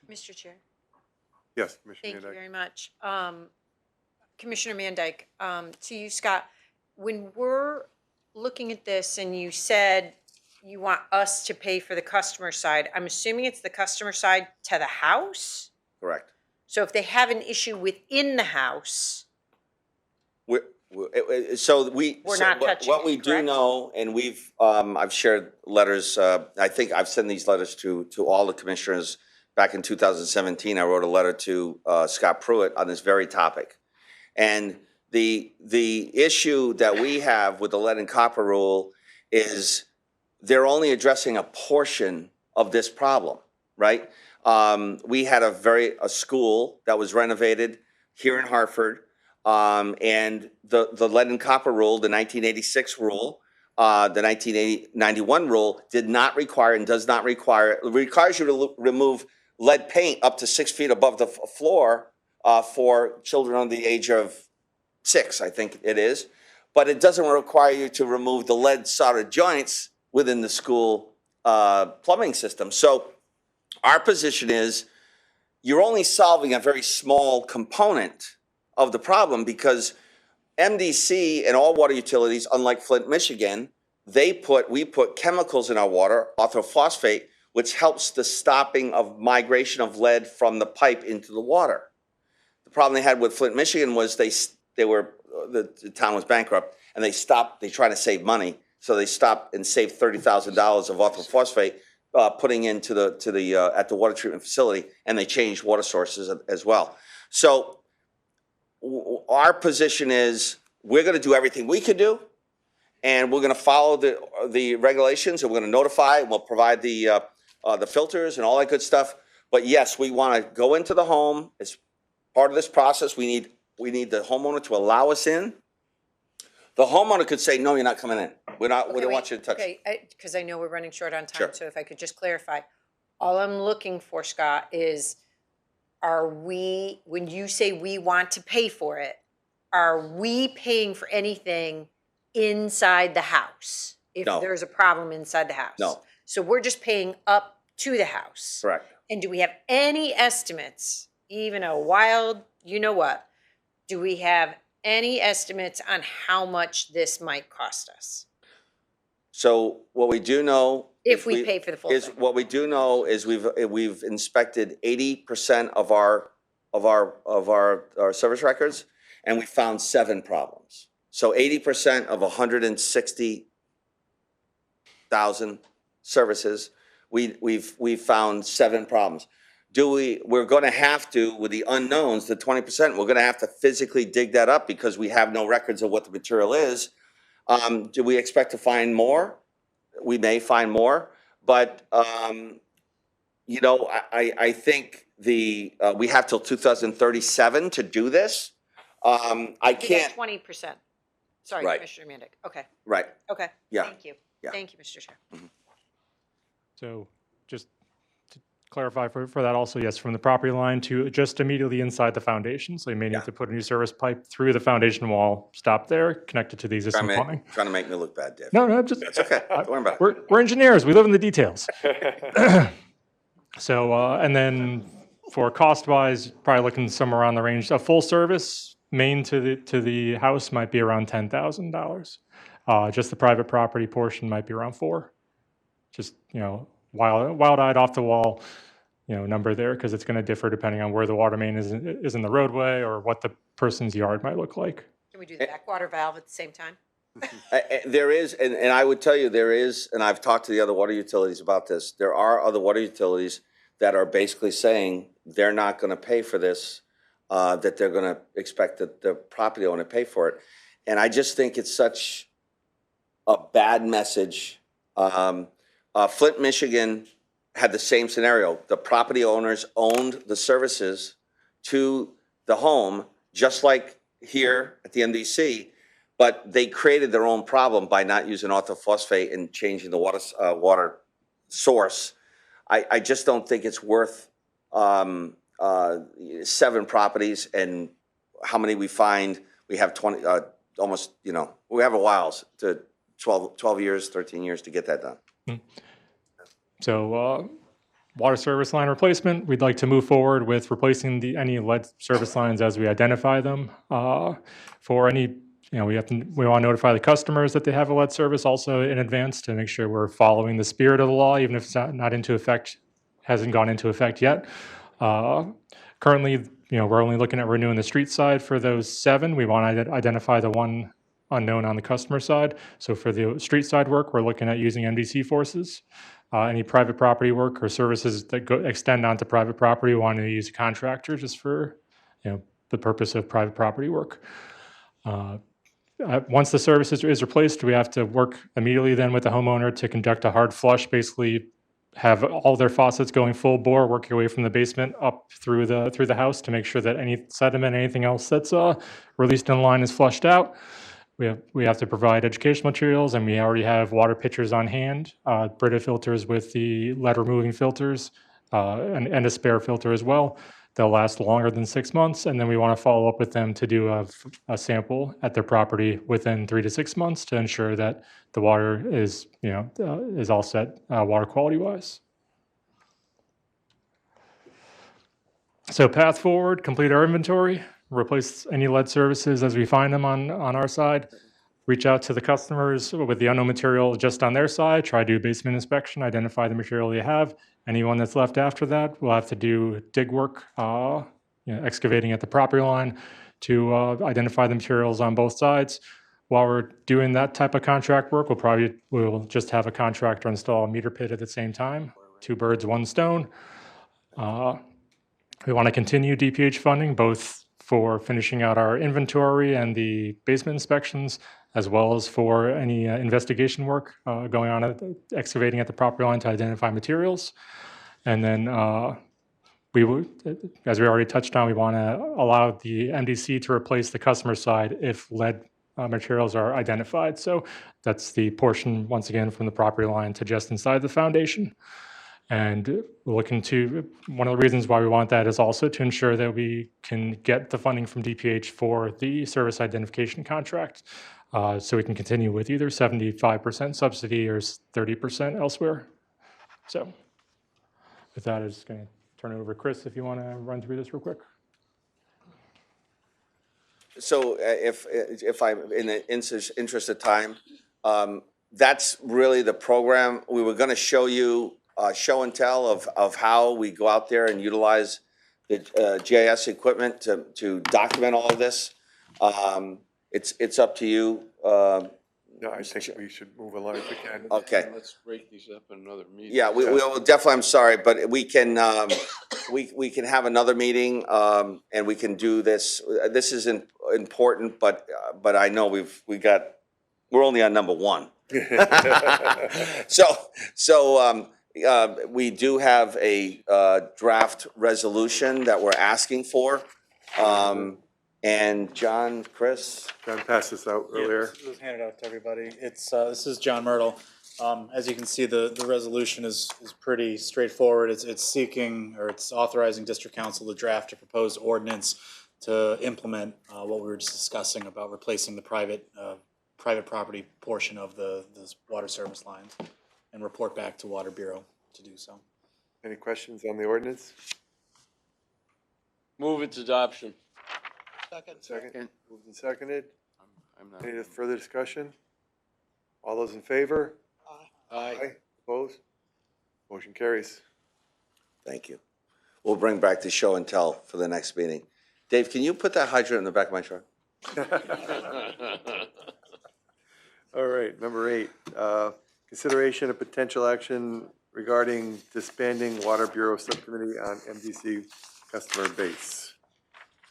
Mr. Chair. Yes, Commissioner Thank you Van Dyke. very much. Commissioner Van Dyke, to you, Scott, when we're looking at this and you said you want us to pay for the customer side, I'm assuming it's the customer side to the house? Correct. So if they have an issue within the house, We're not touching what it, we do correct? know, and I've shared letters, I think I've sent these letters to all the commissioners. Back in 2017, I wrote a letter to Scott Pruitt on this very topic. And the issue that we have with the lead and copper rule is they're only addressing a portion of this problem, right? We had a school that was renovated here in Hartford, and the lead and copper rule, the 1986 rule, the 1991 rule did not require and does not require, it requires you to remove lead paint up to 6 feet above the floor for children under the age of 6, I think it is. But it doesn't require you to remove the lead solder joints within the school plumbing system. So our position is you're only solving a very small component of the problem, because MDC and all water utilities, unlike Flint, Michigan, we put chemicals in our water, orthophosphate, which helps the stopping of migration of lead from the pipe into the water. The problem they had with Flint, Michigan was the town was bankrupt and they tried to save money. So they stopped and saved $30,000 of orthophosphate putting into at the water treatment facility, and they changed water sources as well. So our position is we're going to do everything we can do, and we're going to follow the regulations, and we're going to notify, and we'll provide the filters and all that good stuff. But yes, we want to go into the home as part of this process. We need the homeowner to allow us in. The homeowner could say, no, you're not coming in. We don't want you to touch it. Okay, because I know we're running short on time, Sure. so if I could just clarify. All I'm looking for, Scott, is when you say we want to pay for it, are we paying for anything inside the house? If No. there's a problem inside the house? No. So we're just paying up to the house? Correct. And do we have any estimates, even a wild, you know what? Do we have any estimates on how much this might cost us? So what we do know. If we pay for the full is thing. What we do know is we've inspected 80% of our service records, and we found 7 problems. So 80% of 160,000 services, we've found 7 problems. We're going to have to, with the unknowns, the 20%, we're going to have to physically dig that up because we have no records of what the material is. Do we expect to find more? We may find more, but I think we have till 2037 to do this. I can't. 20%. Sorry, Right. Commissioner Mandic. Okay, Right. okay. Yeah. Thank you. Yeah. Thank you, Mr. Chair. So just to clarify for that also, yes, from the property line to just immediately inside the foundation. So you may need to put a new service pipe through the foundation wall, stop there, connect it to the existing plumbing. Trying to make me look bad, Dave. No, just, It's okay. Don't worry about it. we're engineers, we live in the details. So, and then for cost-wise, probably looking somewhere around the range, a full service, main to the house might be around $10,000. Just the private property portion might be around $4,000. Just, wild-eyed off the wall, number there, because it's going to differ depending on where the water main is in the roadway or what the person's yard might look like. Can we do the backwater valve at the same time? There is, and I would tell you there is, and I've talked to the other water utilities about this. There are other water utilities that are basically saying they're not going to pay for this, that they're going to expect the property owner to pay for it. And I just think it's such a bad message. Flint, Michigan had the same scenario. The property owners owned the services to the home, just like here at the MDC, but they created their own problem by not using orthophosphate and changing the water source. I just don't think it's worth 7 properties, and how many we find. We have 20, almost, we have a while to 12 years, 13 years to get that done. So water service line replacement, we'd like to move forward with replacing any lead service lines as we identify them. For any, we want to notify the customers that they have a lead service also in advance to make sure we're following the spirit of the law, even if it's not into effect, hasn't gone into effect yet. Currently, we're only looking at renewing the street side for those 7. We want to identify the one unknown on the customer side. So for the street side work, we're looking at using MDC forces. Any private property work or services that extend onto private property, we want to use a contractor just for the purpose of private property work. Once the service is replaced, we have to work immediately then with the homeowner to conduct a hard flush, basically have all their faucets going full bore, work your way from the basement up through the house to make sure that any sediment, anything else that's released in the line is flushed out. We have to provide educational materials, and we already have water pitchers on hand, Brita filters with the lead removing filters, and a spare filter as well. They'll last longer than 6 months, and then we want to follow up with them to do a sample at their property within 3 to 6 months to ensure that the water is all set water quality wise. So path forward, complete our inventory, replace any lead services as we find them on our side. Reach out to the customers with the unknown material just on their side, try to do a basement inspection, identify the material they have. Anyone that's left after that, we'll have to do dig work, excavating at the property line to identify the materials on both sides. While we're doing that type of contract work, we'll just have a contractor install a meter pit at the same time. 2 birds, 1 stone. We want to continue DPH funding, both for finishing out our inventory and the basement inspections, as well as for any investigation work going on, excavating at the property line to identify materials. And then we would, as we already touched on, we want to allow the MDC to replace the customer side if lead materials are identified. So that's the portion, once again, from the property line to just inside the foundation. And we're looking to, one of the reasons why we want that is also to ensure that we can get the funding from DPH for the service identification contract. So we can continue with either 75% subsidy or 30% elsewhere. So with that, I'm just going to turn it over to Chris if you want to run through this real quick. So if I'm in the interest of time, that's really the program. We were going to show you show and tell of how we go out there and utilize the GIS equipment to document all of this. It's up to you. No, I think we should move along if we can. Okay. Let's break these up in another meeting. Yeah, we will definitely. I'm sorry, but we can we can have another meeting and we can do this. This is important, but I know we're only on number 1. So we do have a draft resolution that we're asking for. And John, Chris? John passed this out earlier. It was handed out to everybody. It's this is John Myrtle. As you can see, the resolution is pretty straightforward. It's seeking, or it's authorizing district council to draft a proposed ordinance to implement what we were just discussing about replacing the private property portion of the water service lines, and report back to Water Bureau to do so. Any questions on the ordinance? Move its adoption. Second. Moved and seconded. I'm not. Any further discussion? All those in favor? Aye. Opposed? Motion carries. Thank you. We'll bring back the show and tell for the next meeting. Dave, can you put that hydrant in the back of my truck? All right, number 8, consideration of potential action regarding disbanding Water Bureau Subcommittee on MDC customer base.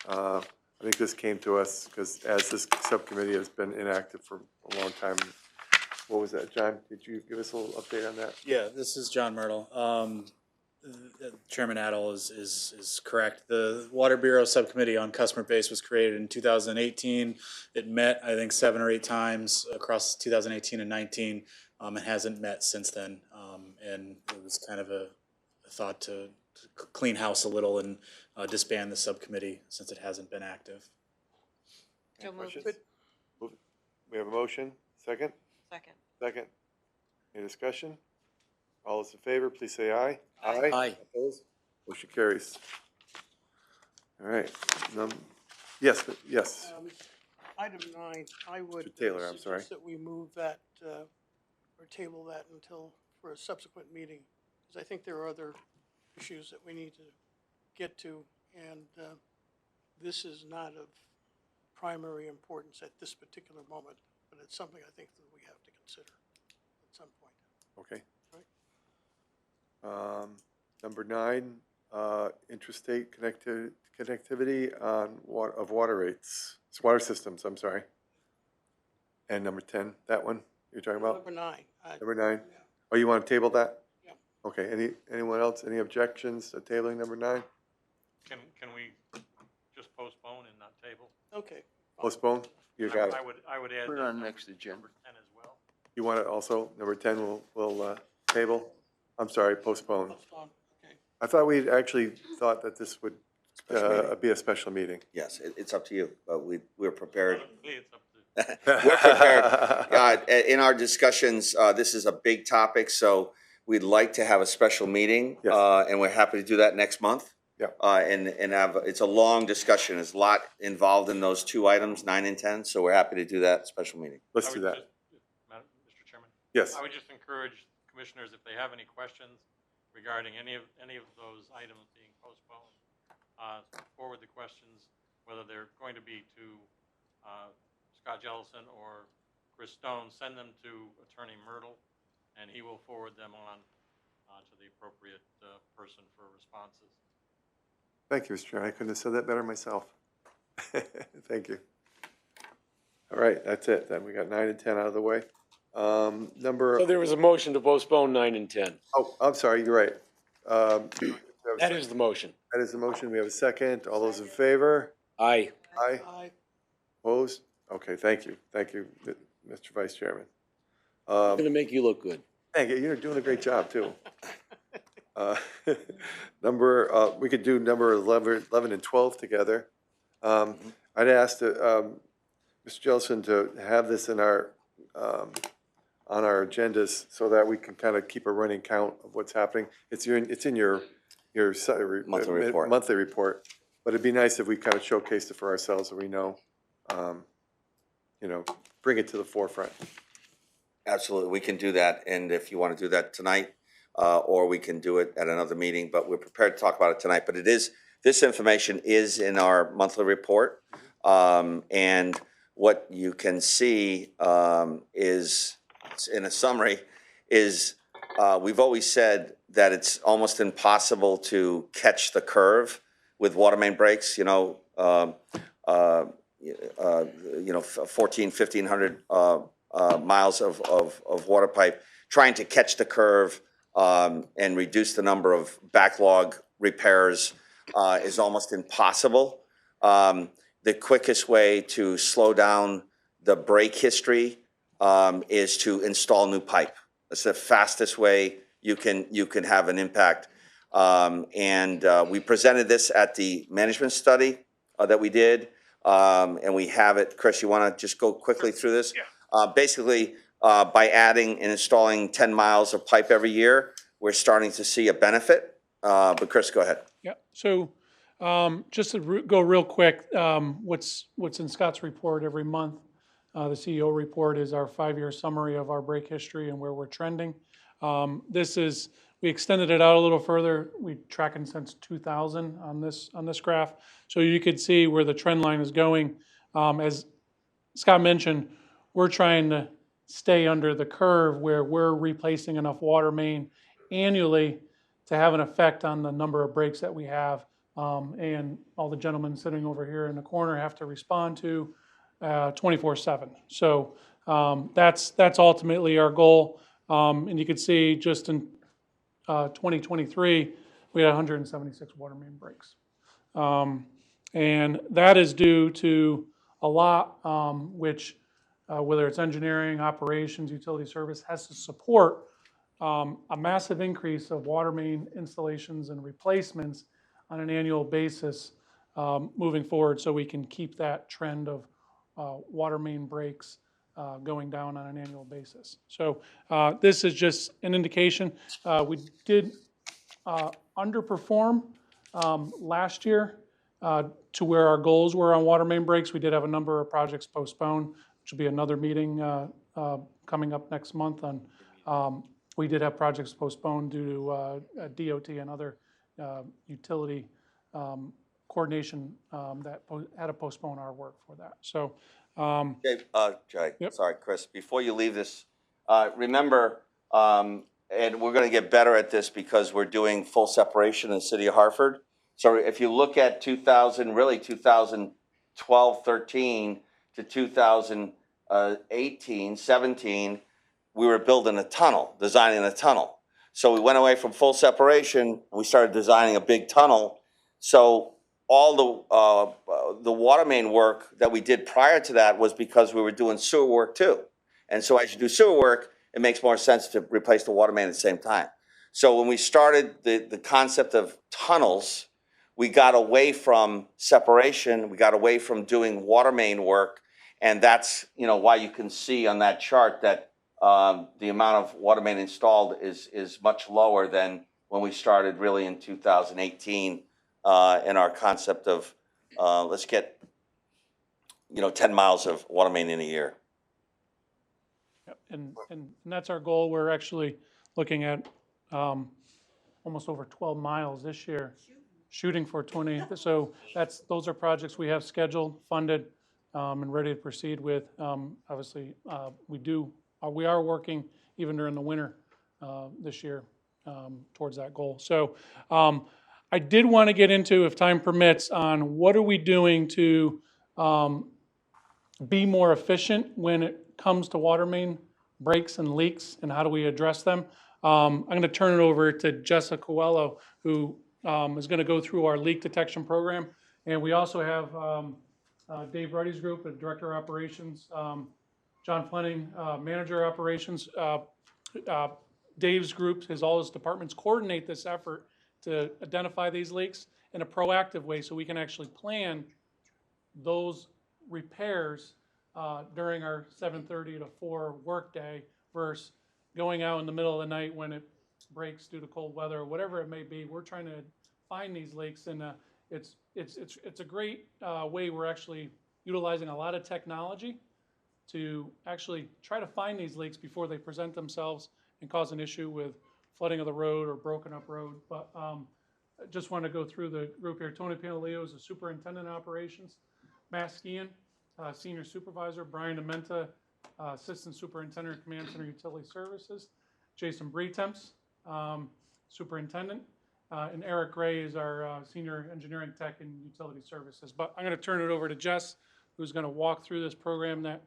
I think this came to us because as this subcommittee has been inactive for a long time. What was that, John? Did you give us a little update on that? Yeah, this is John Myrtle. Chairman Adel is correct. The Water Bureau Subcommittee on Customer Base was created in 2018. It met, I think, 7 or 8 times across 2018 and 19. It hasn't met since then. And it was kind of a thought to clean house a little and disband the subcommittee since it hasn't been active. So moved. We have a motion, second? Second. Second. Any discussion? All those in favor, please say aye. Aye. Opposed? Motion carries. All right. Yes. Item 9, I would Mr. Taylor, I'm sorry. suggest that we move that, or table that until, for a subsequent meeting, because I think there are other issues that we need to get to, and this is not of primary importance at this particular moment, but it's something I think that we have to consider at some point. Okay. Number 9, interstate connectivity on water rates, water systems, I'm sorry. And number 10, that one you're talking about? Number 9. Number 9? Yeah. Oh, you want to table that? Yeah. Okay, anyone else, any objections to tabling number 9? Can we just postpone and not table? Okay. Postpone? You got it. I would add. Put it on next agenda. Number 10 as well. You want it also, number 10 we'll table? I'm sorry, postpone. Postpone, okay. I thought we'd actually thought that this would be a special meeting. Yes, it's up to you, but we're prepared. It's up to. We're prepared. In our discussions, this is a big topic, so we'd like to have a special meeting. Yes. And we're happy to do that next month. Yep. And have, it's a long discussion. There's a lot involved in those two items, 9 and 10, so we're happy to do that special meeting. Let's I do would that. just- Mr. Chairman? Yes. I would just encourage commissioners, if they have any questions regarding any of those items being postponed, forward the questions, whether they're going to be to Scott Jellison or Chris Stone, send them to Attorney Myrtle, and he will forward them on to the appropriate person for responses. Thank you, Mr. Chairman. I couldn't have said that better myself. Thank you. All right, that's it. Then we got 9 and 10 out of the way. So there was a motion to postpone 9 and 10. Oh, I'm sorry, you're right. That is the motion. That is the motion. We have a second. All those in favor? Aye. Aye. Opposed? Okay, thank you. Thank you, Mr. Vice Chairman. I'm going to make you look good. Thank you. You're doing a great job, too. We could do number 11 and 12 together. I'd ask Mr. Jellison to have this in our, on our agendas so that we can kind of keep a running count of what's happening. It's in your Monthly report. monthly report. But it'd be nice if we kind of showcased it for ourselves so we know, bring it to the forefront. Absolutely, we can do that, and if you want to do that tonight, or we can do it at another meeting, but we're prepared to talk about it tonight. But this information is in our monthly report, and what you can see is, in a summary, is we've always said that it's almost impossible to catch the curve with water main breaks, 1,500 miles of water pipe, trying to catch the curve and reduce the number of backlog repairs is almost impossible. The quickest way to slow down the break history is to install new pipe. That's the fastest way you can have an impact. We presented this at the management study that we did, and we have it. Chris, you want to just go quickly through this? Yeah. Basically, by adding and installing 10 miles of pipe every year, we're starting to see a benefit. But Chris, go ahead. Yeah, so just to go real quick, what's in Scott's report every month, the CEO report is our 5-year summary of our break history and where we're trending. We extended it out a little further. We tracking since 2000 on this graph. So you could see where the trend line is going. As Scott mentioned, we're trying to stay under the curve where we're replacing enough water main annually to have an effect on the number of breaks that we have. And all the gentlemen sitting over here in the corner have to respond to 24/7. So that's ultimately our goal. And you can see just in 2023, we had 176 water main breaks. And that is due to a lot, which whether it's engineering, operations, utility service, has to support a massive increase of water main installations and replacements on an annual basis moving forward, so we can keep that trend of water main breaks going down on an annual basis. So this is just an indication. We did underperform last year to where our goals were on water main breaks. We did have a number of projects postponed, which will be another meeting coming up next month. We did have projects postponed due to DOT and other utility coordination that had to postpone our work for that. So. Jay, Yep. Sorry, Chris, before you leave this, remember, and we're going to get better at this because we're doing full separation in the city of Hartford. So if you look at 2012, 13 to 2018, 17, we were building a tunnel, designing a tunnel. So we went away from full separation and we started designing a big tunnel. So all the water main work that we did prior to that was because we were doing sewer work too. And so as you do sewer work, it makes more sense to replace the water main at the same time. So when we started the concept of tunnels, we got away from separation, we got away from doing water main work, and that's why you can see on that chart that the amount of water main installed is much lower than when we started really in 2018 in our concept of, let's get, 10 miles of water main in a year. Yep, and that's our goal. We're actually looking at almost over 12 miles this year, shooting for 20. So those are projects we have scheduled, funded, and ready to proceed with. Obviously, we are working even during the winter this year towards that goal. So I did want to get into, if time permits, on what are we doing to be more efficient when it comes to water main breaks and leaks, and how do we address them? I'm going to turn it over to Jessica Coelho, who is going to go through our leak detection program. And we also have Dave Ruddy's group, the Director of Operations, John Fleming, Manager of Operations. Dave's group, all his departments coordinate this effort to identify these leaks in a proactive way so we can actually plan those repairs during our 7:30 to 4 workday versus going out in the middle of the night when it breaks due to cold weather or whatever it may be. We're trying to find these leaks, and it's a great way. We're actually utilizing a lot of technology to actually try to find these leaks before they present themselves and cause an issue with flooding of the road or broken up road. But I just want to go through the group here. Tony Panaleo is the Superintendent of Operations. Matt Skian, Senior Supervisor. Brian Amenta, Assistant Superintendent, Command Center Utility Services. Jason Breetemps, Superintendent. And Eric Gray is our Senior Engineering Tech and Utility Services. But I'm going to turn it over to Jess, who's going to walk through this program that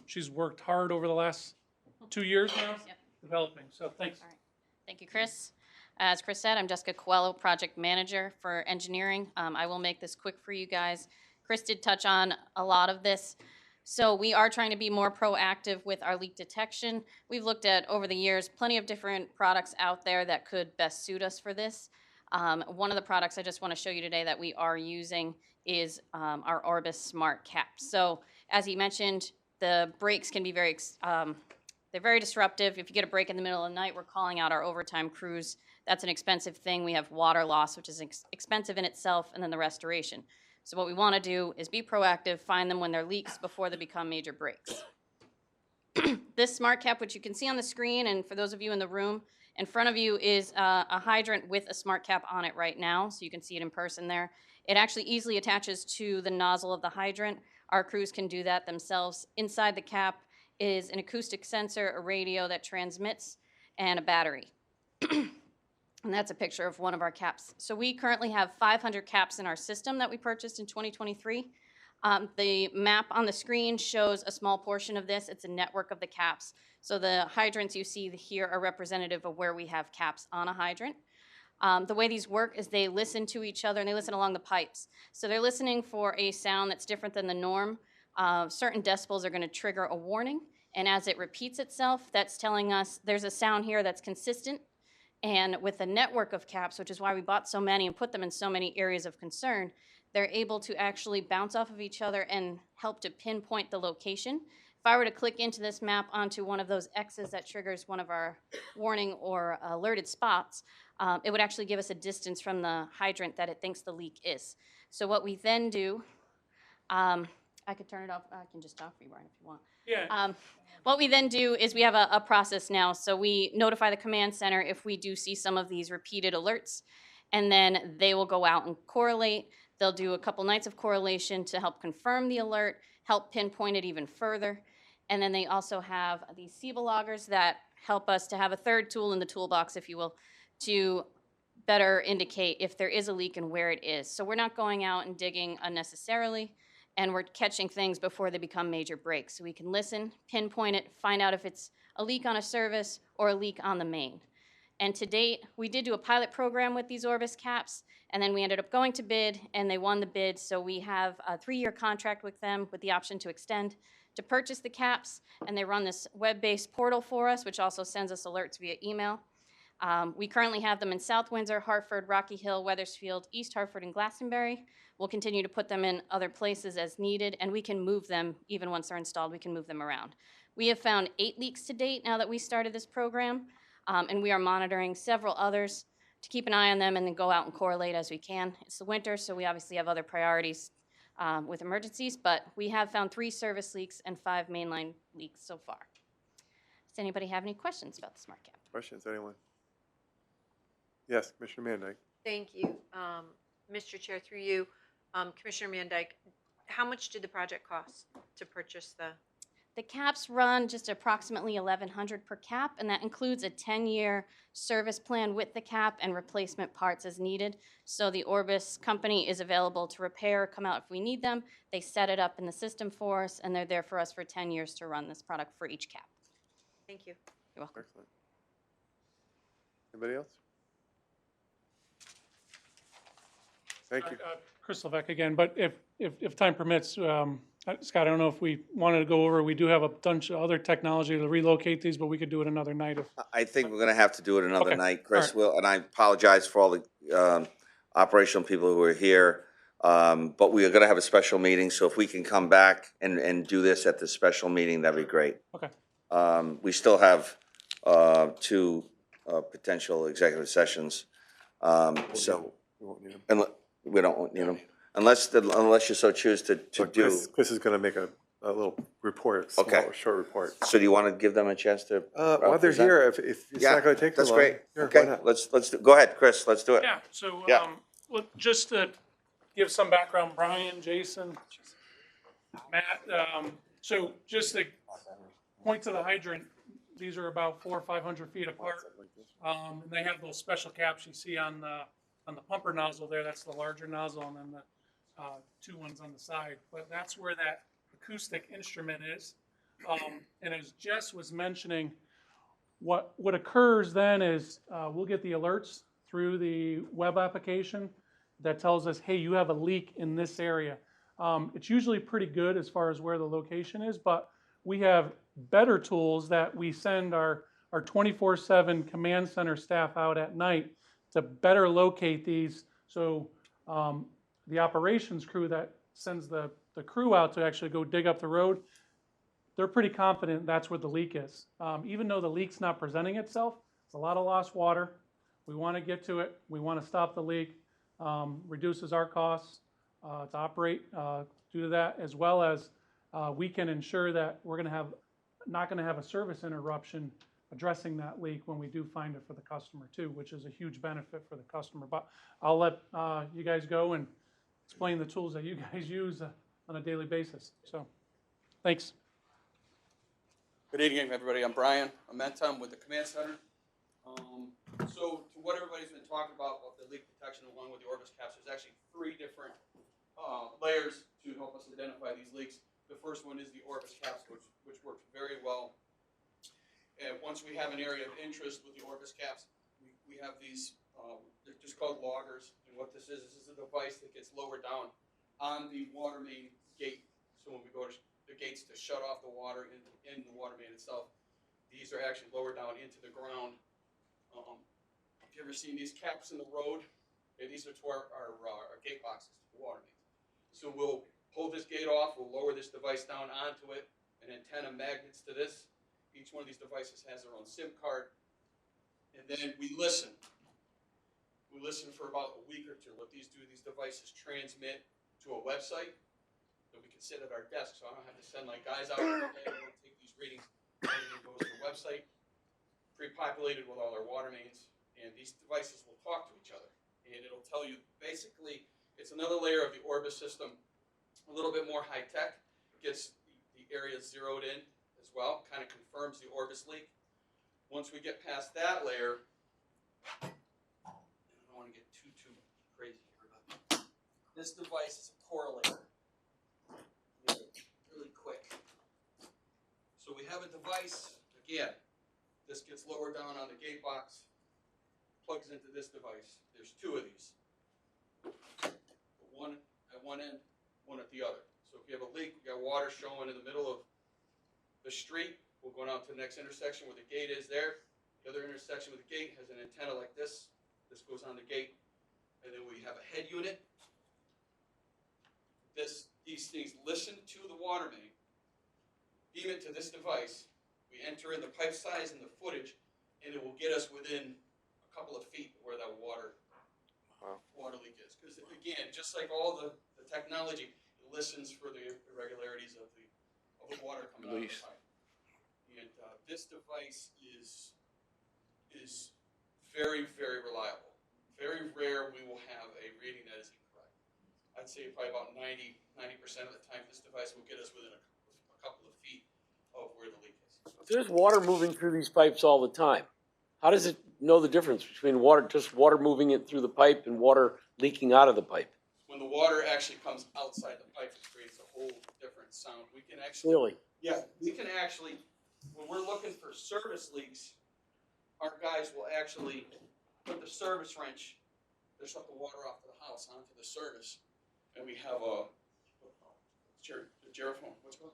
she's worked hard over the last 2 years now developing. So thanks. All right. Thank you, Chris. As Chris said, I'm Jessica Coelho, Project Manager for Engineering. I will make this quick for you guys. Chris did touch on a lot of this. So we are trying to be more proactive with our leak detection. We've looked at, over the years, plenty of different products out there that could best suit us for this. One of the products I just want to show you today that we are using is our Orbis Smart Caps. So as he mentioned, the breaks can be they're very disruptive. If you get a break in the middle of the night, we're calling out our overtime crews. That's an expensive thing. We have water loss, which is expensive in itself, and then the restoration. So what we want to do is be proactive, find them when they're leaks before they become major breaks. This Smart Cap, which you can see on the screen, and for those of you in the room, in front of you is a hydrant with a Smart Cap on it right now, so you can see it in person there. It actually easily attaches to the nozzle of the hydrant. Our crews can do that themselves. Inside the cap is an acoustic sensor, a radio that transmits, and a battery. And that's a picture of one of our caps. So we currently have 500 caps in our system that we purchased in 2023. The map on the screen shows a small portion of this. It's a network of the caps. So the hydrants you see here are representative of where we have caps on a hydrant. The way these work is they listen to each other, and they listen along the pipes. So they're listening for a sound that's different than the norm. Certain decibels are going to trigger a warning, and as it repeats itself, that's telling us there's a sound here that's consistent. And with a network of caps, which is why we bought so many and put them in so many areas of concern, they're able to actually bounce off of each other and help to pinpoint the location. If I were to click into this map onto one of those X's that triggers one of our warning or alerted spots, it would actually give us a distance from the hydrant that it thinks the leak is. So what we then do, I could turn it off. I can just talk for you, Brian, if you want. Yeah. What we then do is we have a process now. So we notify the command center if we do see some of these repeated alerts, and then they will go out and correlate. They'll do a couple nights of correlation to help confirm the alert, help pinpoint it even further. And then they also have these SIBA loggers that help us to have a third tool in the toolbox, if you will, to better indicate if there is a leak and where it is. So we're not going out and digging unnecessarily, and we're catching things before they become major breaks. So we can listen, pinpoint it, find out if it's a leak on a service or a leak on the main. And to date, we did do a pilot program with these Orbis caps, and then we ended up going to bid, and they won the bid. So we have a 3-year contract with them with the option to extend to purchase the caps, and they run this web-based portal for us, which also sends us alerts via email. We currently have them in South Windsor, Hartford, Rocky Hill, Wethersfield, East Hartford, and Glastonbury. We'll continue to put them in other places as needed, and we can move them, even once they're installed, we can move them around. We have found 8 leaks to date now that we started this program, and we are monitoring several others to keep an eye on them and then go out and correlate as we can. It's the winter, so we obviously have other priorities with emergencies, but we have found 3 service leaks and 5 mainline leaks so far. Does anybody have any questions about the smart cap? Questions, anyone? Yes, Commissioner Mandyke. Thank you, Mr. Chair, through you. Commissioner Mandyke, how much did the project cost to purchase the? The caps run just approximately $1,100 per cap, and that includes a 10-year service plan with the cap and replacement parts as needed. So the Orbis company is available to repair, come out if we need them. They set it up in the system for us, and they're there for us for 10 years to run this product for each cap. Thank you. You're welcome. Excellent. Anybody else? Thank you. Chris Levesque again, but if time permits, Scott, I don't know if we wanted to go over, we do have a bunch of other technology to relocate these, but we could do it another night if. I think we're gonna have to do it another Okay. night, Chris All right. will, and I apologize for all the operational people who are here. But we are gonna have a special meeting, so if we can come back and do this at the special meeting, that'd be great. Okay. We still have 2 potential executive sessions, so, We won't need them. and we don't need them. Unless you so choose to But do. Chris is gonna make a little report, a Okay. small, short report. So do you want to give them a chance to? While they're present? here, if it's Yeah, not gonna take too long. that's great. Sure, why Okay, not? let's go ahead, Chris, let's do it. Yeah, so, Yeah. well, just to give some background, Brian, Jason, Matt, so just to point to the hydrant, these are about 400 or 500 feet apart. And they have those special caps you see on the pumper nozzle there, that's the larger nozzle, and then the 2 ones on the side. But that's where that acoustic instrument is. And as Jess was mentioning, what occurs then is we'll get the alerts through the web application that tells us, hey, you have a leak in this area. It's usually pretty good as far as where the location is, but we have better tools that we send our 24/7 command center staff out at night to better locate these. So the operations crew that sends the crew out to actually go dig up the road, they're pretty confident that's where the leak is. Even though the leak's not presenting itself, it's a lot of lost water. We want to get to it. We want to stop the leak. Reduces our costs to operate due to that, as well as we can ensure that we're not going to have a service interruption addressing that leak when we do find it for the customer too, which is a huge benefit for the customer. But I'll let you guys go and explain the tools that you guys use on a daily basis. So, thanks. Good evening, everybody. I'm Brian Amenta. I'm with the command center. So to what everybody's been talking about the leak detection along with the Orbis caps, there's actually 3 different layers to help us identify these leaks. The first one is the Orbis caps, which works very well. And once we have an area of interest with the Orbis caps, we have these, they're just called loggers. And what this is a device that gets lowered down on the water main gate. So when we go to the gates to shut off the water in the water main itself, these are actually lowered down into the ground. Have you ever seen these caps in the road? Okay, these are to our gate boxes to the water main. So we'll pull this gate off, we'll lower this device down onto it, and antenna magnets to this. Each one of these devices has their own SIM card. And then we listen. We listen for about a week or 2. What these do, these devices transmit to a website that we can sit at our desk, so I don't have to send my guys out every day to take these readings. Everything goes to the website, pre-populated with all our water mains, and these devices will talk to each other. And it'll tell you, basically, it's another layer of the Orbis system, a little bit more high-tech. It gets the area zeroed in as well, kind of confirms the Orbis leak. Once we get past that layer, I don't want to get too crazy here, but this device is a correlator. Really quick. So we have a device, again, this gets lowered down on the gate box, plugs into this device. There's 2 of these. One at one end, one at the other. So if you have a leak, we got water showing in the middle of the street, we'll go down to the next intersection where the gate is there. The other intersection with the gate has an antenna like this. This goes on the gate. And then we have a head unit. These things listen to the water main, beam it to this device. We enter in the pipe size and the footage, and it will get us within a couple of feet where that water leak is. Because again, just like all the technology, it listens for the irregularities of the water coming out of the pipe. And this device is very, very reliable. Very rare we will have a reading that is incorrect. I'd say probably about 90% of the time this device will get us within a couple of feet of where the leak is. If there's water moving through these pipes all the time, how does it know the difference between just water moving it through the pipe and water leaking out of the pipe? When the water actually comes outside the pipe, it creates a whole different sound. We can actually, Really? yeah, we can actually, when we're looking for service leaks, our guys will actually put the service wrench, they shut the water off to the house onto the service, and we have a Geophone. What's it called?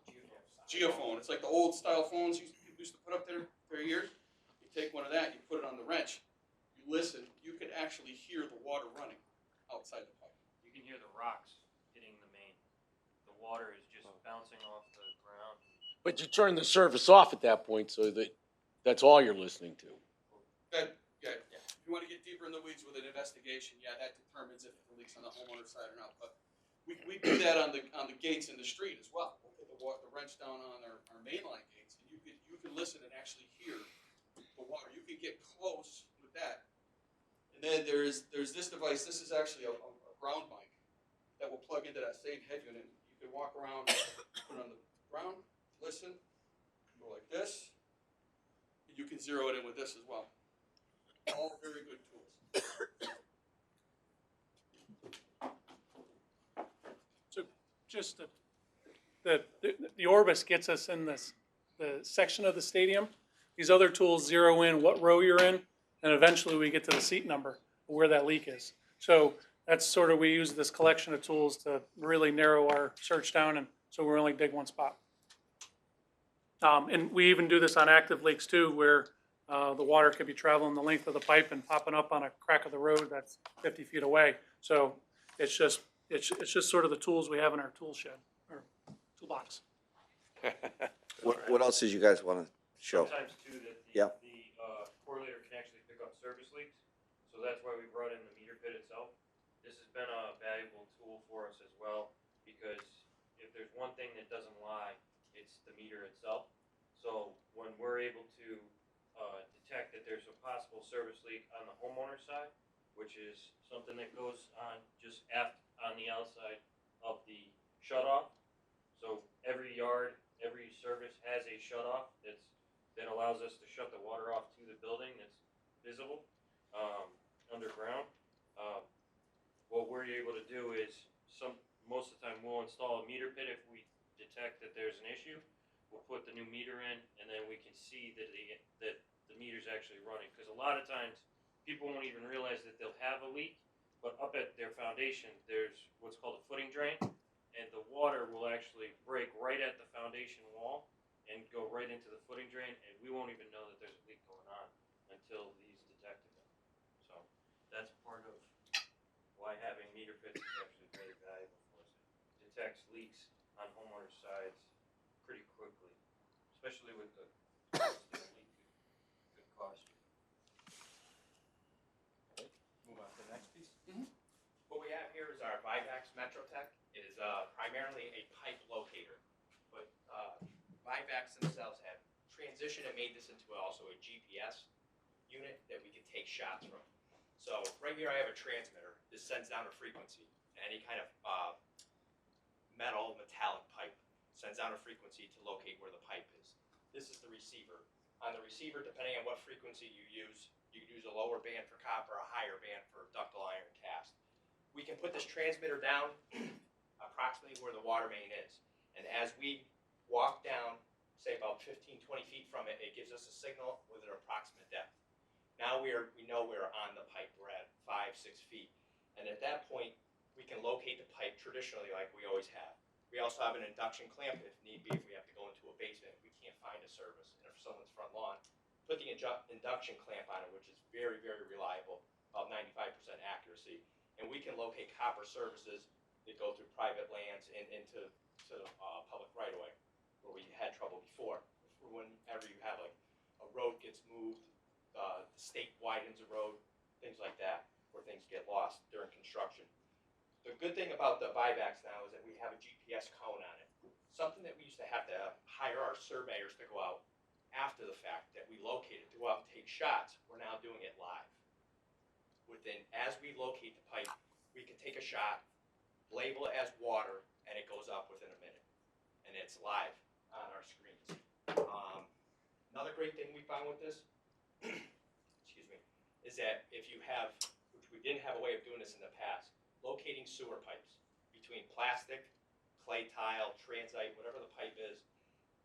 Geophone. It's like the old style phones you used to put up there for years. You take one of that, you put it on the wrench, you listen, you can actually hear the water running outside the pipe. You can hear the rocks hitting the main. The water is just bouncing off the ground. But you turn the service off at that point so that that's all you're listening to. Yeah. If you want to get deeper in the weeds with an investigation, yeah, that determines if the leak's on the homeowner side or not. But we do that on the gates in the street as well. We'll put the wrench down on our mainline gates, and you can listen and actually hear the water. You can get close with that. And then there's this device. This is actually a ground mic that will plug into that same head unit. You can walk around, put it on the ground, listen, go like this. And you can zero it in with this as well. All very good tools. So just the Orbis gets us in the section of the stadium. These other tools zero in what row you're in, and eventually we get to the seat number, where that leak is. So that's sort of, we use this collection of tools to really narrow our search down, and so we only dig one spot. And we even do this on active leaks too, where the water could be traveling the length of the pipe and popping up on a crack of the road that's 50 feet away. So it's just sort of the tools we have in our tool shed, or toolbox. What else did you guys want to show? Sometimes too that Yeah. the correlator can actually pick up service leaks. So that's why we brought in the meter pit itself. This has been a valuable tool for us as well, because if there's one thing that doesn't lie, it's the meter itself. So when we're able to detect that there's a possible service leak on the homeowner side, which is something that goes on just on the outside of the shutoff. So every yard, every service has a shutoff that allows us to shut the water off to the building that's visible underground. What we're able to do is most of the time we'll install a meter pit if we detect that there's an issue. We'll put the new meter in, and then we can see that the meter's actually running. Because a lot of times people won't even realize that they'll have a leak, but up at their foundation there's what's called a footing drain, and the water will actually break right at the foundation wall and go right into the footing drain, and we won't even know that there's a leak going on until he's detected it. So that's part of why having meter pits is actually very valuable for us. It detects leaks on homeowners' sides pretty quickly, especially with the cost that a leak could cost you. Move on to the next piece. What we have here is our Vivax MetroTech. It is primarily a pipe locator, but Vivax themselves have transitioned and made this into also a GPS unit that we can take shots from. So right here I have a transmitter. This sends down a frequency. Any kind of metallic pipe sends down a frequency to locate where the pipe is. This is the receiver. On the receiver, depending on what frequency you can use a lower band for copper, a higher band for ductile iron cast. We can put this transmitter down approximately where the water main is. And as we walk down, say about 15, 20 feet from it, it gives us a signal with an approximate depth. Now we know we're on the pipe. We're at 5, 6 feet. And at that point, we can locate the pipe traditionally like we always have. We also have an induction clamp if need be, if we have to go into a basement, we can't find a service in someone's front lawn. Put the induction clamp on it, which is very, very reliable, about 95% accuracy. And we can locate copper services that go through private lands and into public right-of-way, where we had trouble before. Whenever you have like a road gets moved, the state widens a road, like that, where things get lost during construction. The good thing about the buybacks now is that we have a GPS cone on it. Something that we used to have to hire our surveyors to go out after the fact, that we located, to go out and take shots. We're now doing it live. As we locate the pipe, we can take a shot, label it as water, and it goes up within a minute. And it's live on our screens. Another great thing we found with this, excuse me, is that if you have, which we didn't have a way of doing this in the past, locating sewer pipes between plastic, clay tile, transite, whatever the pipe is,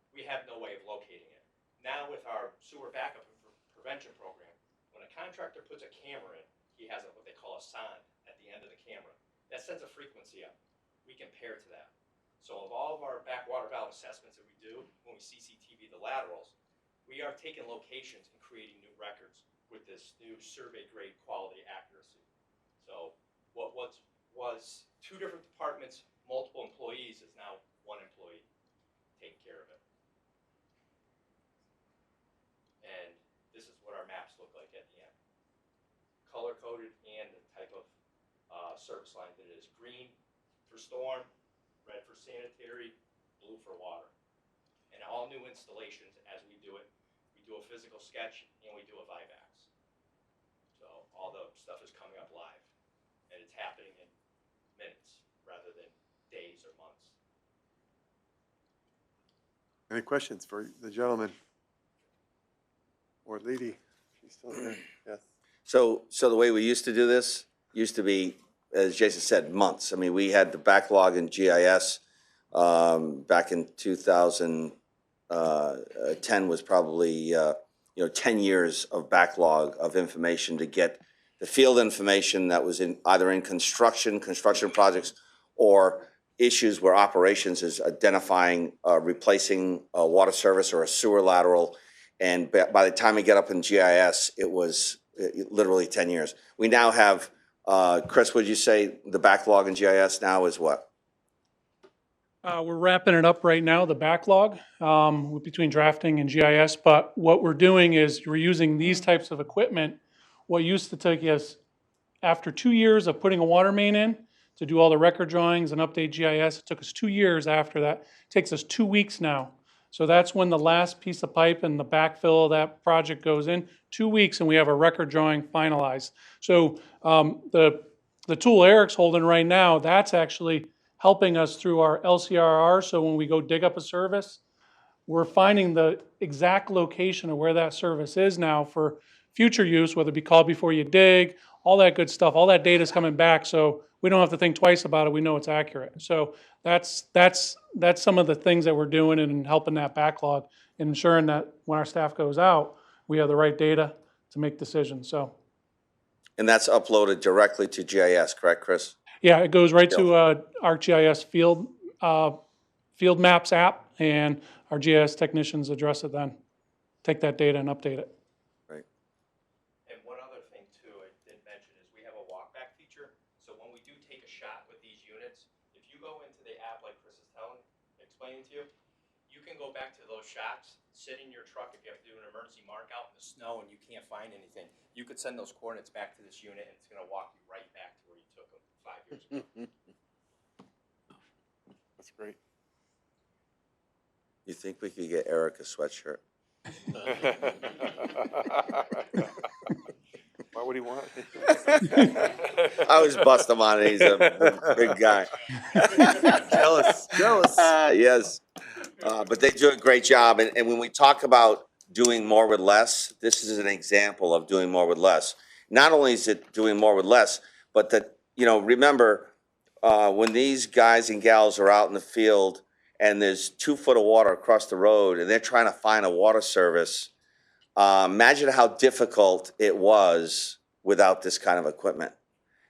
we have no way of locating it. Now with our sewer backup and prevention program, when a contractor puts a camera in, he has what they call a sonde at the end of the camera. That sends a frequency up. We compare to that. So of all of our backwater valve assessments that we do, when we CCTV the laterals, we are taking locations and creating new records with this new survey grade quality accuracy. So what was 2 different departments, multiple employees, is now 1 employee taking care of it. And this is what our maps look like at the end. Color coded and the type of service line that it is. Green for storm, red for sanitary, blue for water. And all new installations, as we do it, we do a physical sketch and we do a Vivax. So all the stuff is coming up live, and it's happening in minutes rather than days or months. Any questions for the gentleman? Or lady? She's still there. Yes. So the way we used to do this used to be, as Jason said, months. I mean, we had the backlog in GIS back in 2010 was probably 10 years of backlog of information to get the field information that was in either in construction projects, or issues where operations is identifying replacing a water service or a sewer lateral. And by the time we get up in GIS, it was literally 10 years. We now have, Chris, would you say the backlog in GIS now is what? We're wrapping it up right now, the backlog, between drafting and GIS. But what we're doing is we're using these types of equipment. What used to take us, after 2 years of putting a water main in, to do all the record drawings and update GIS, it took us 2 years after that. It takes us 2 weeks now. So that's when the last piece of pipe and the backfill of that project goes in. 2 weeks and we have a record drawing finalized. So the tool Eric's holding right now, that's actually helping us through our LCRR. So when we go dig up a service, we're finding the exact location of where that service is now for future use, whether it be called before you dig, all that good stuff. All that data is coming back, so we don't have to think twice about it. We know it's accurate. So that's some of the things that we're doing and helping that backlog and ensuring that when our staff goes out, we have the right data to make decisions. So. And that's uploaded directly to GIS, correct, Chris? Yeah, it goes right to ArcGIS Field Maps app, and our GIS technicians address it then. Take that data and update it. Right. And one other thing too, I didn't mention, is we have a walkback feature. So when we do take a shot with these units, if you go into the app like Chris is explaining to you, you can go back to those shots, sit in your truck if you have to do an emergency mark out in the snow and you can't find anything. You could send those coordinates back to this unit and it's gonna walk you right back to where you took them 5 years ago. That's great. You think we could get Eric a sweatshirt? Why would he want it? I was busting him on it. He's a big guy. Jealous. Yes. But they do a great job. And when we talk about doing more with less, this is an example of doing more with less. Not only is it doing more with less, but that, remember, when these guys and gals are out in the field and there's 2 foot of water across the road and they're trying to find a water service, imagine how difficult it was without this kind of equipment.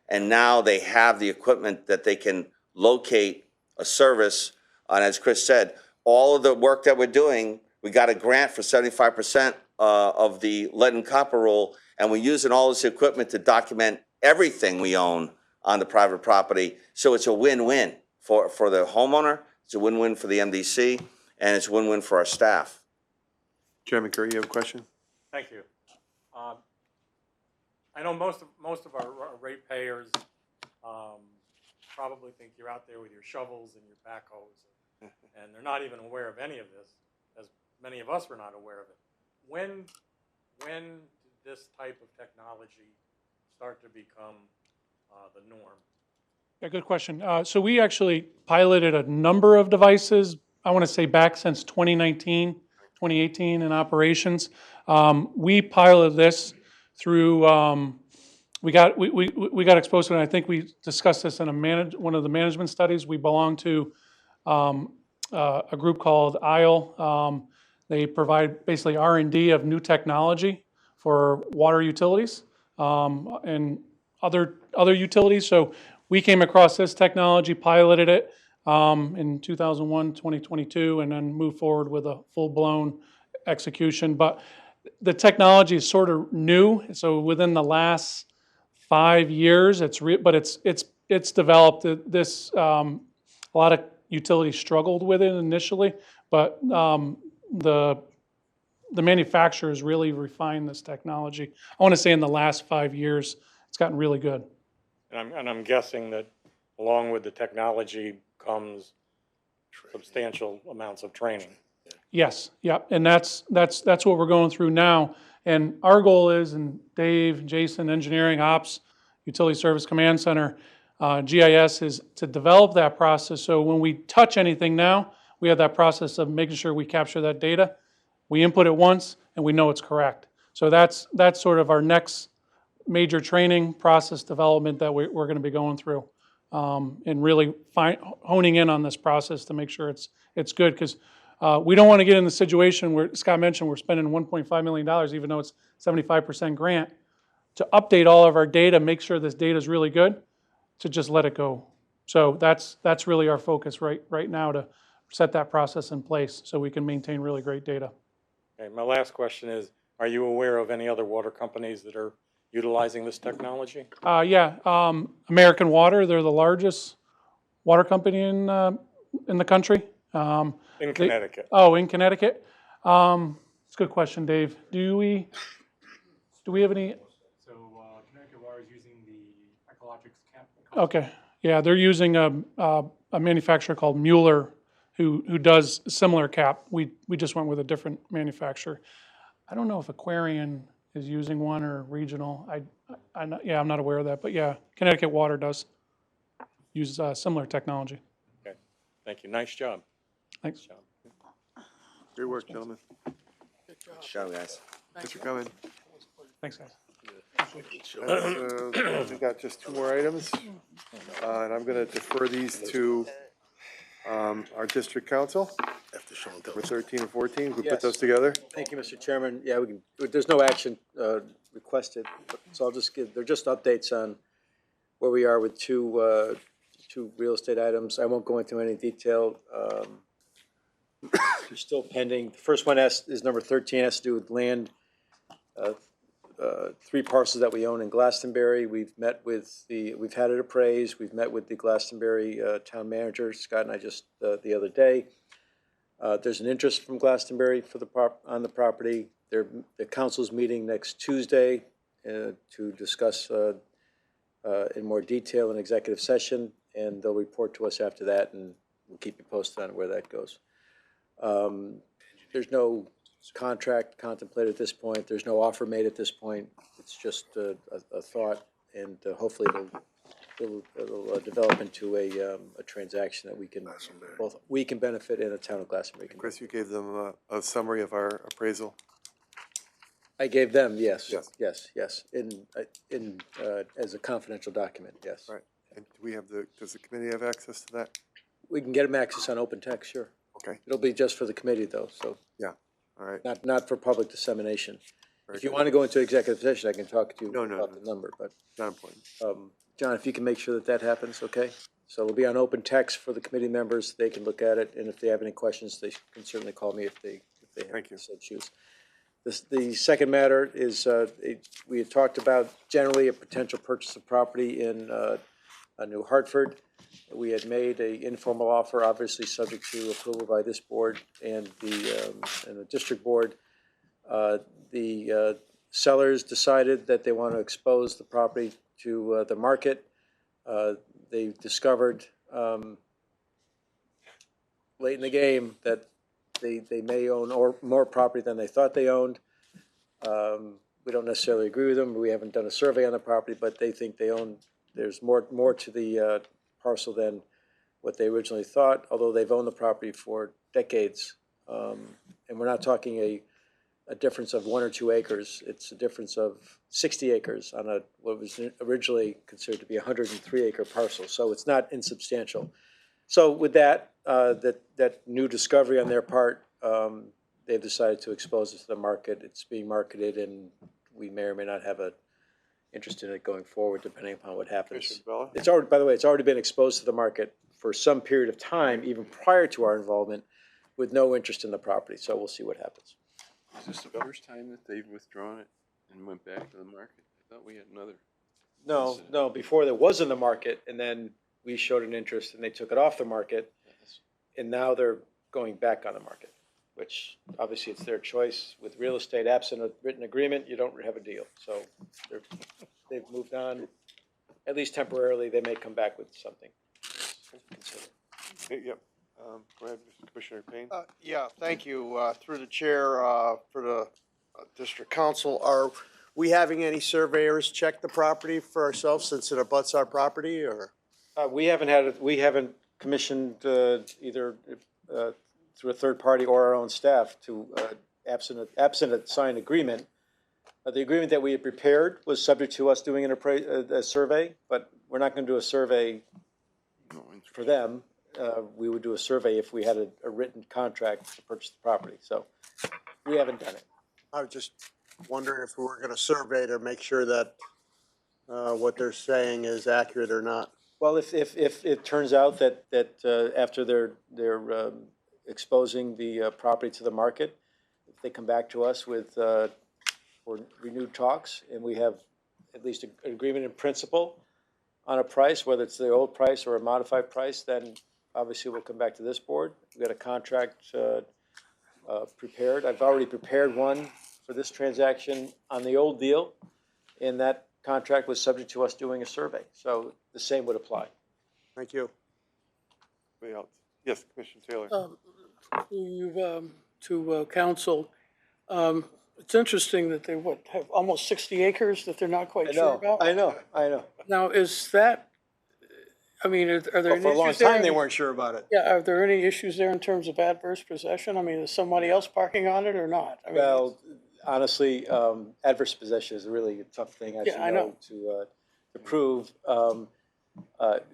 And now they have the equipment that they can locate a service. And as Chris said, all of the work that we're doing, we got a grant for 75% of the lead and copper rule, and we're using all this equipment to document everything we own on the private property. So it's a win-win for the homeowner, it's a win-win for the MDC, and it's a win-win for our staff. Chairman Curry, you have a question? Thank you. I know most of our ratepayers probably think you're out there with your shovels and your backhoes, and they're not even aware of any of this, as many of us were not aware of it. When did this type of technology start to become the norm? Yeah, good question. So we actually piloted a number of devices, I want to say back since 2019, 2018 in operations. We piloted this through, we got exposed to it, and I think we discussed this in one of the management studies. We belong to a group called ISLE. They provide basically R&D of new technology for water utilities and other utilities. So we came across this technology, piloted it in 2001, 2022, and then moved forward with a full-blown execution. But the technology is sort of new, so within the last 5 years, it's developed. This a lot of utilities struggled with it initially, but the manufacturers really refined this technology. I want to say in the last 5 years, it's gotten really good. And I'm guessing that along with the technology comes substantial amounts of training. Yes, yeah, and that's what we're going through now. And our goal is, and Dave, Jason, Engineering, Ops, Utility Service Command Center, GIS, is to develop that process. So when we touch anything now, we have that process of making sure we capture that data. We input it once, and we know it's correct. So that's sort of our next major training process development that we're going to be going through, and really honing in on this process to make sure it's good, because we don't want to get in the situation where Scott mentioned we're spending $1.5 million, even though it's 75% grant, to update all of our data, make sure this data is really good, to just let it go. So that's really our focus right now, to set that process in place so we can maintain really great data. Okay, my last question is, are you aware of any other water companies that are utilizing this technology? American Water, they're the largest water company in the country. In Connecticut. In Connecticut. It's a good question, Dave. Do we have any? So Connecticut Water is using the Ecologics cap. Okay, yeah, they're using a manufacturer called Mueller, who does similar cap. We just went with a different manufacturer. I don't know if Aquarian is using one or regional. I'm not aware of that, but yeah, Connecticut Water does use similar technology. Okay, thank you. Nice job. Thanks. Nice job. Great work, gentlemen. Good job, guys. Thanks for coming. Thanks, guys. We've got just 2 more items, and I'm going to defer these to our district council for 13 and 14. We put those together. Thank you, Mr. Chairman. Yeah, there's no action requested, so I'll just they're just updates on where we are with two real estate items. I won't go into any detail. They're still pending. The first one is number 13, has to do with land, 3 parcels that we own in Glastonbury. We've had it appraised. We've met with the Glastonbury town manager, Scott and I, just the other day. There's an interest from Glastonbury on the property. The council's meeting next Tuesday to discuss in more detail in executive session, and they'll report to us after that, and we'll keep you posted on where that goes. There's no contract contemplated at this point. There's no offer made at this point. It's just a thought, and hopefully it'll develop into a transaction that we can benefit in the town of Glastonbury. Chris, you gave them a summary of our appraisal. I gave them, yes, in as a confidential document, yes. Right. And does the committee have access to that? We can get them access on open text, sure. Okay. It'll be just for the committee, though, so. Yeah, all right. Not for public dissemination. Very If you good. want to go into executive session, I can talk to you about the number, but. Not important. John, if you can make sure that happens, okay? So it'll be on open text for the committee members. They can look at it, and if they have any questions, they can certainly call me if they so choose. The second matter is, we had talked about generally a potential purchase of property in New Hartford. We had made an informal offer, obviously subject to approval by this board and the district board. The sellers decided that they want to expose the property to the market. They discovered late in the game that they may own more property than they thought they owned. We don't necessarily agree with them. We haven't done a survey on the property, but they think they own, there's more to the parcel than what they originally thought, although they've owned the property for decades. And we're not talking a difference of 1 or 2 acres. It's a difference of 60 acres on what was originally considered to be a 103-acre parcel. So it's not insubstantial. So with that, that new discovery on their part, they've decided to expose it to the market. It's being marketed, and we may or may not have an interest in it going forward, depending upon what happens. It's already, by the way, it's already been exposed to the market for some period of time, even prior to our involvement, with no interest in the property. So we'll see what happens. Is this the first time that they've withdrawn it and went back to the market? I thought we had another. No, before there was in the market, and then we showed an interest and they took it off the market, and now they're going back on the market, which obviously it's their choice. With real estate, absent a written agreement, you don't have a deal. So they've moved on, at least temporarily. They may come back with something. Yep. Go ahead, Mr. Commissioner Payne. Yeah, thank you. Through the chair, for the district council, are we having any surveyors check the property for ourselves since it abuts our property, or? We haven't commissioned either through a third party or our own staff to, absent a signed agreement. The agreement that we had prepared was subject to us doing a survey, but we're not going to do a survey for them. We would do a survey if we had a written contract to purchase the property. So we haven't done it. I was just wondering if we were gonna survey to make sure that, what they're saying is accurate or not. Well, if it turns out that after they're exposing the property to the market, if they come back to us with for renewed talks, and we have at least an agreement in principle on a price, whether it's the old price or a modified price, then obviously we'll come back to this board. We've got a contract prepared. I've already prepared one for this transaction on the old deal, and that contract was subject to us doing a survey. So the same would apply. Thank you. Anybody else? Yes, Commissioner Taylor. To council, it's interesting that they have almost 60 acres that they're not quite sure about. I know. Now, is that, I mean, are there any issues there? For a long time, they weren't sure about it. Yeah, are there any issues there in terms of adverse possession? I mean, is somebody else parking on it or not? I mean, Well, honestly, adverse possession is really a tough thing, as Yeah, you I know, to prove.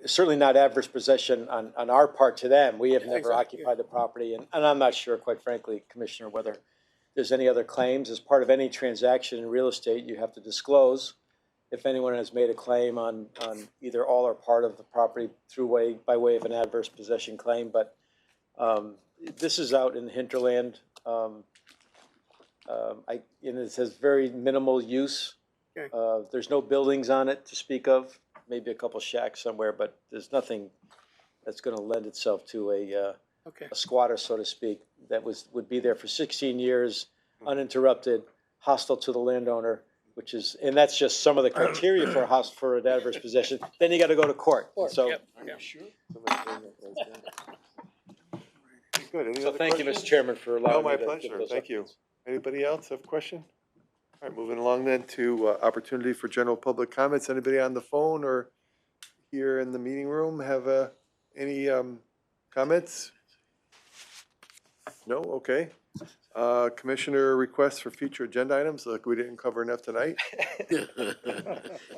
Certainly not adverse possession on our part to them. We have never Exactly. occupied the property, and I'm not sure, quite frankly, Commissioner, whether there's any other claims. As part of any transaction in real estate, you have to disclose if anyone has made a claim on either all or part of the property by way of an adverse possession claim. But this is out in the hinterland. And it has very minimal use. Okay. There's no buildings on it to speak of, maybe a couple shacks somewhere, but there's nothing that's going to lend itself to a squatter, so to speak, that would be there for 16 years, uninterrupted, hostile to the landowner, and that's just some of the criteria for an adverse possession. Then you got to go to court. So, Are you sure? Good. Any so other thank you, questions? Mr. Chairman, for allowing No, me my to pleasure. give those Thank you. updates. Anybody else have a question? All right, moving along then to opportunity for general public comments. Anybody on the phone or here in the meeting room have any comments? No? Okay. Commissioner requests for future agenda items. Look, we didn't cover enough tonight.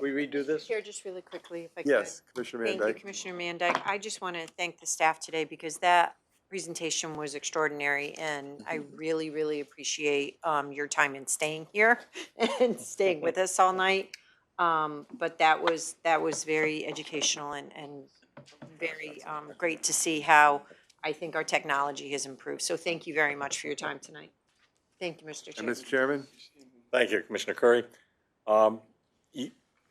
We redo this? Chair, just really quickly, if I could. Yes, Commissioner Thank you, Van Dyke. Commissioner Mandyke. I just want to thank the staff today because that presentation was extraordinary, and I really, really appreciate your time in staying here and staying with us all night. But that was very educational and very great to see how I think our technology has improved. So thank you very much for your time tonight. Thank you, Mr. And Chairman. Mr. Chairman? Thank you, Commissioner Curry.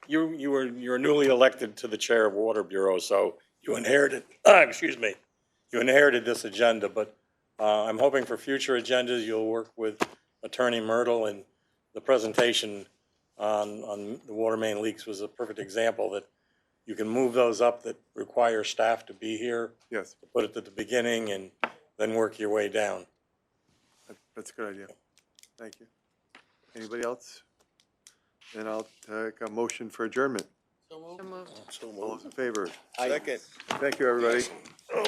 You're newly elected to the chair of Water Bureau, so you inherited, you inherited this agenda, but I'm hoping for future agendas, you'll work with Attorney Myrtle and the presentation on the water main leaks was a perfect example that you can move those up that require staff to be here. Yes. Put it at the beginning and then work your way down. That's a good idea. Thank you. Anybody else? Then I'll take a motion for adjournment. So All those in favor? Second. Thank you, everybody. Oh.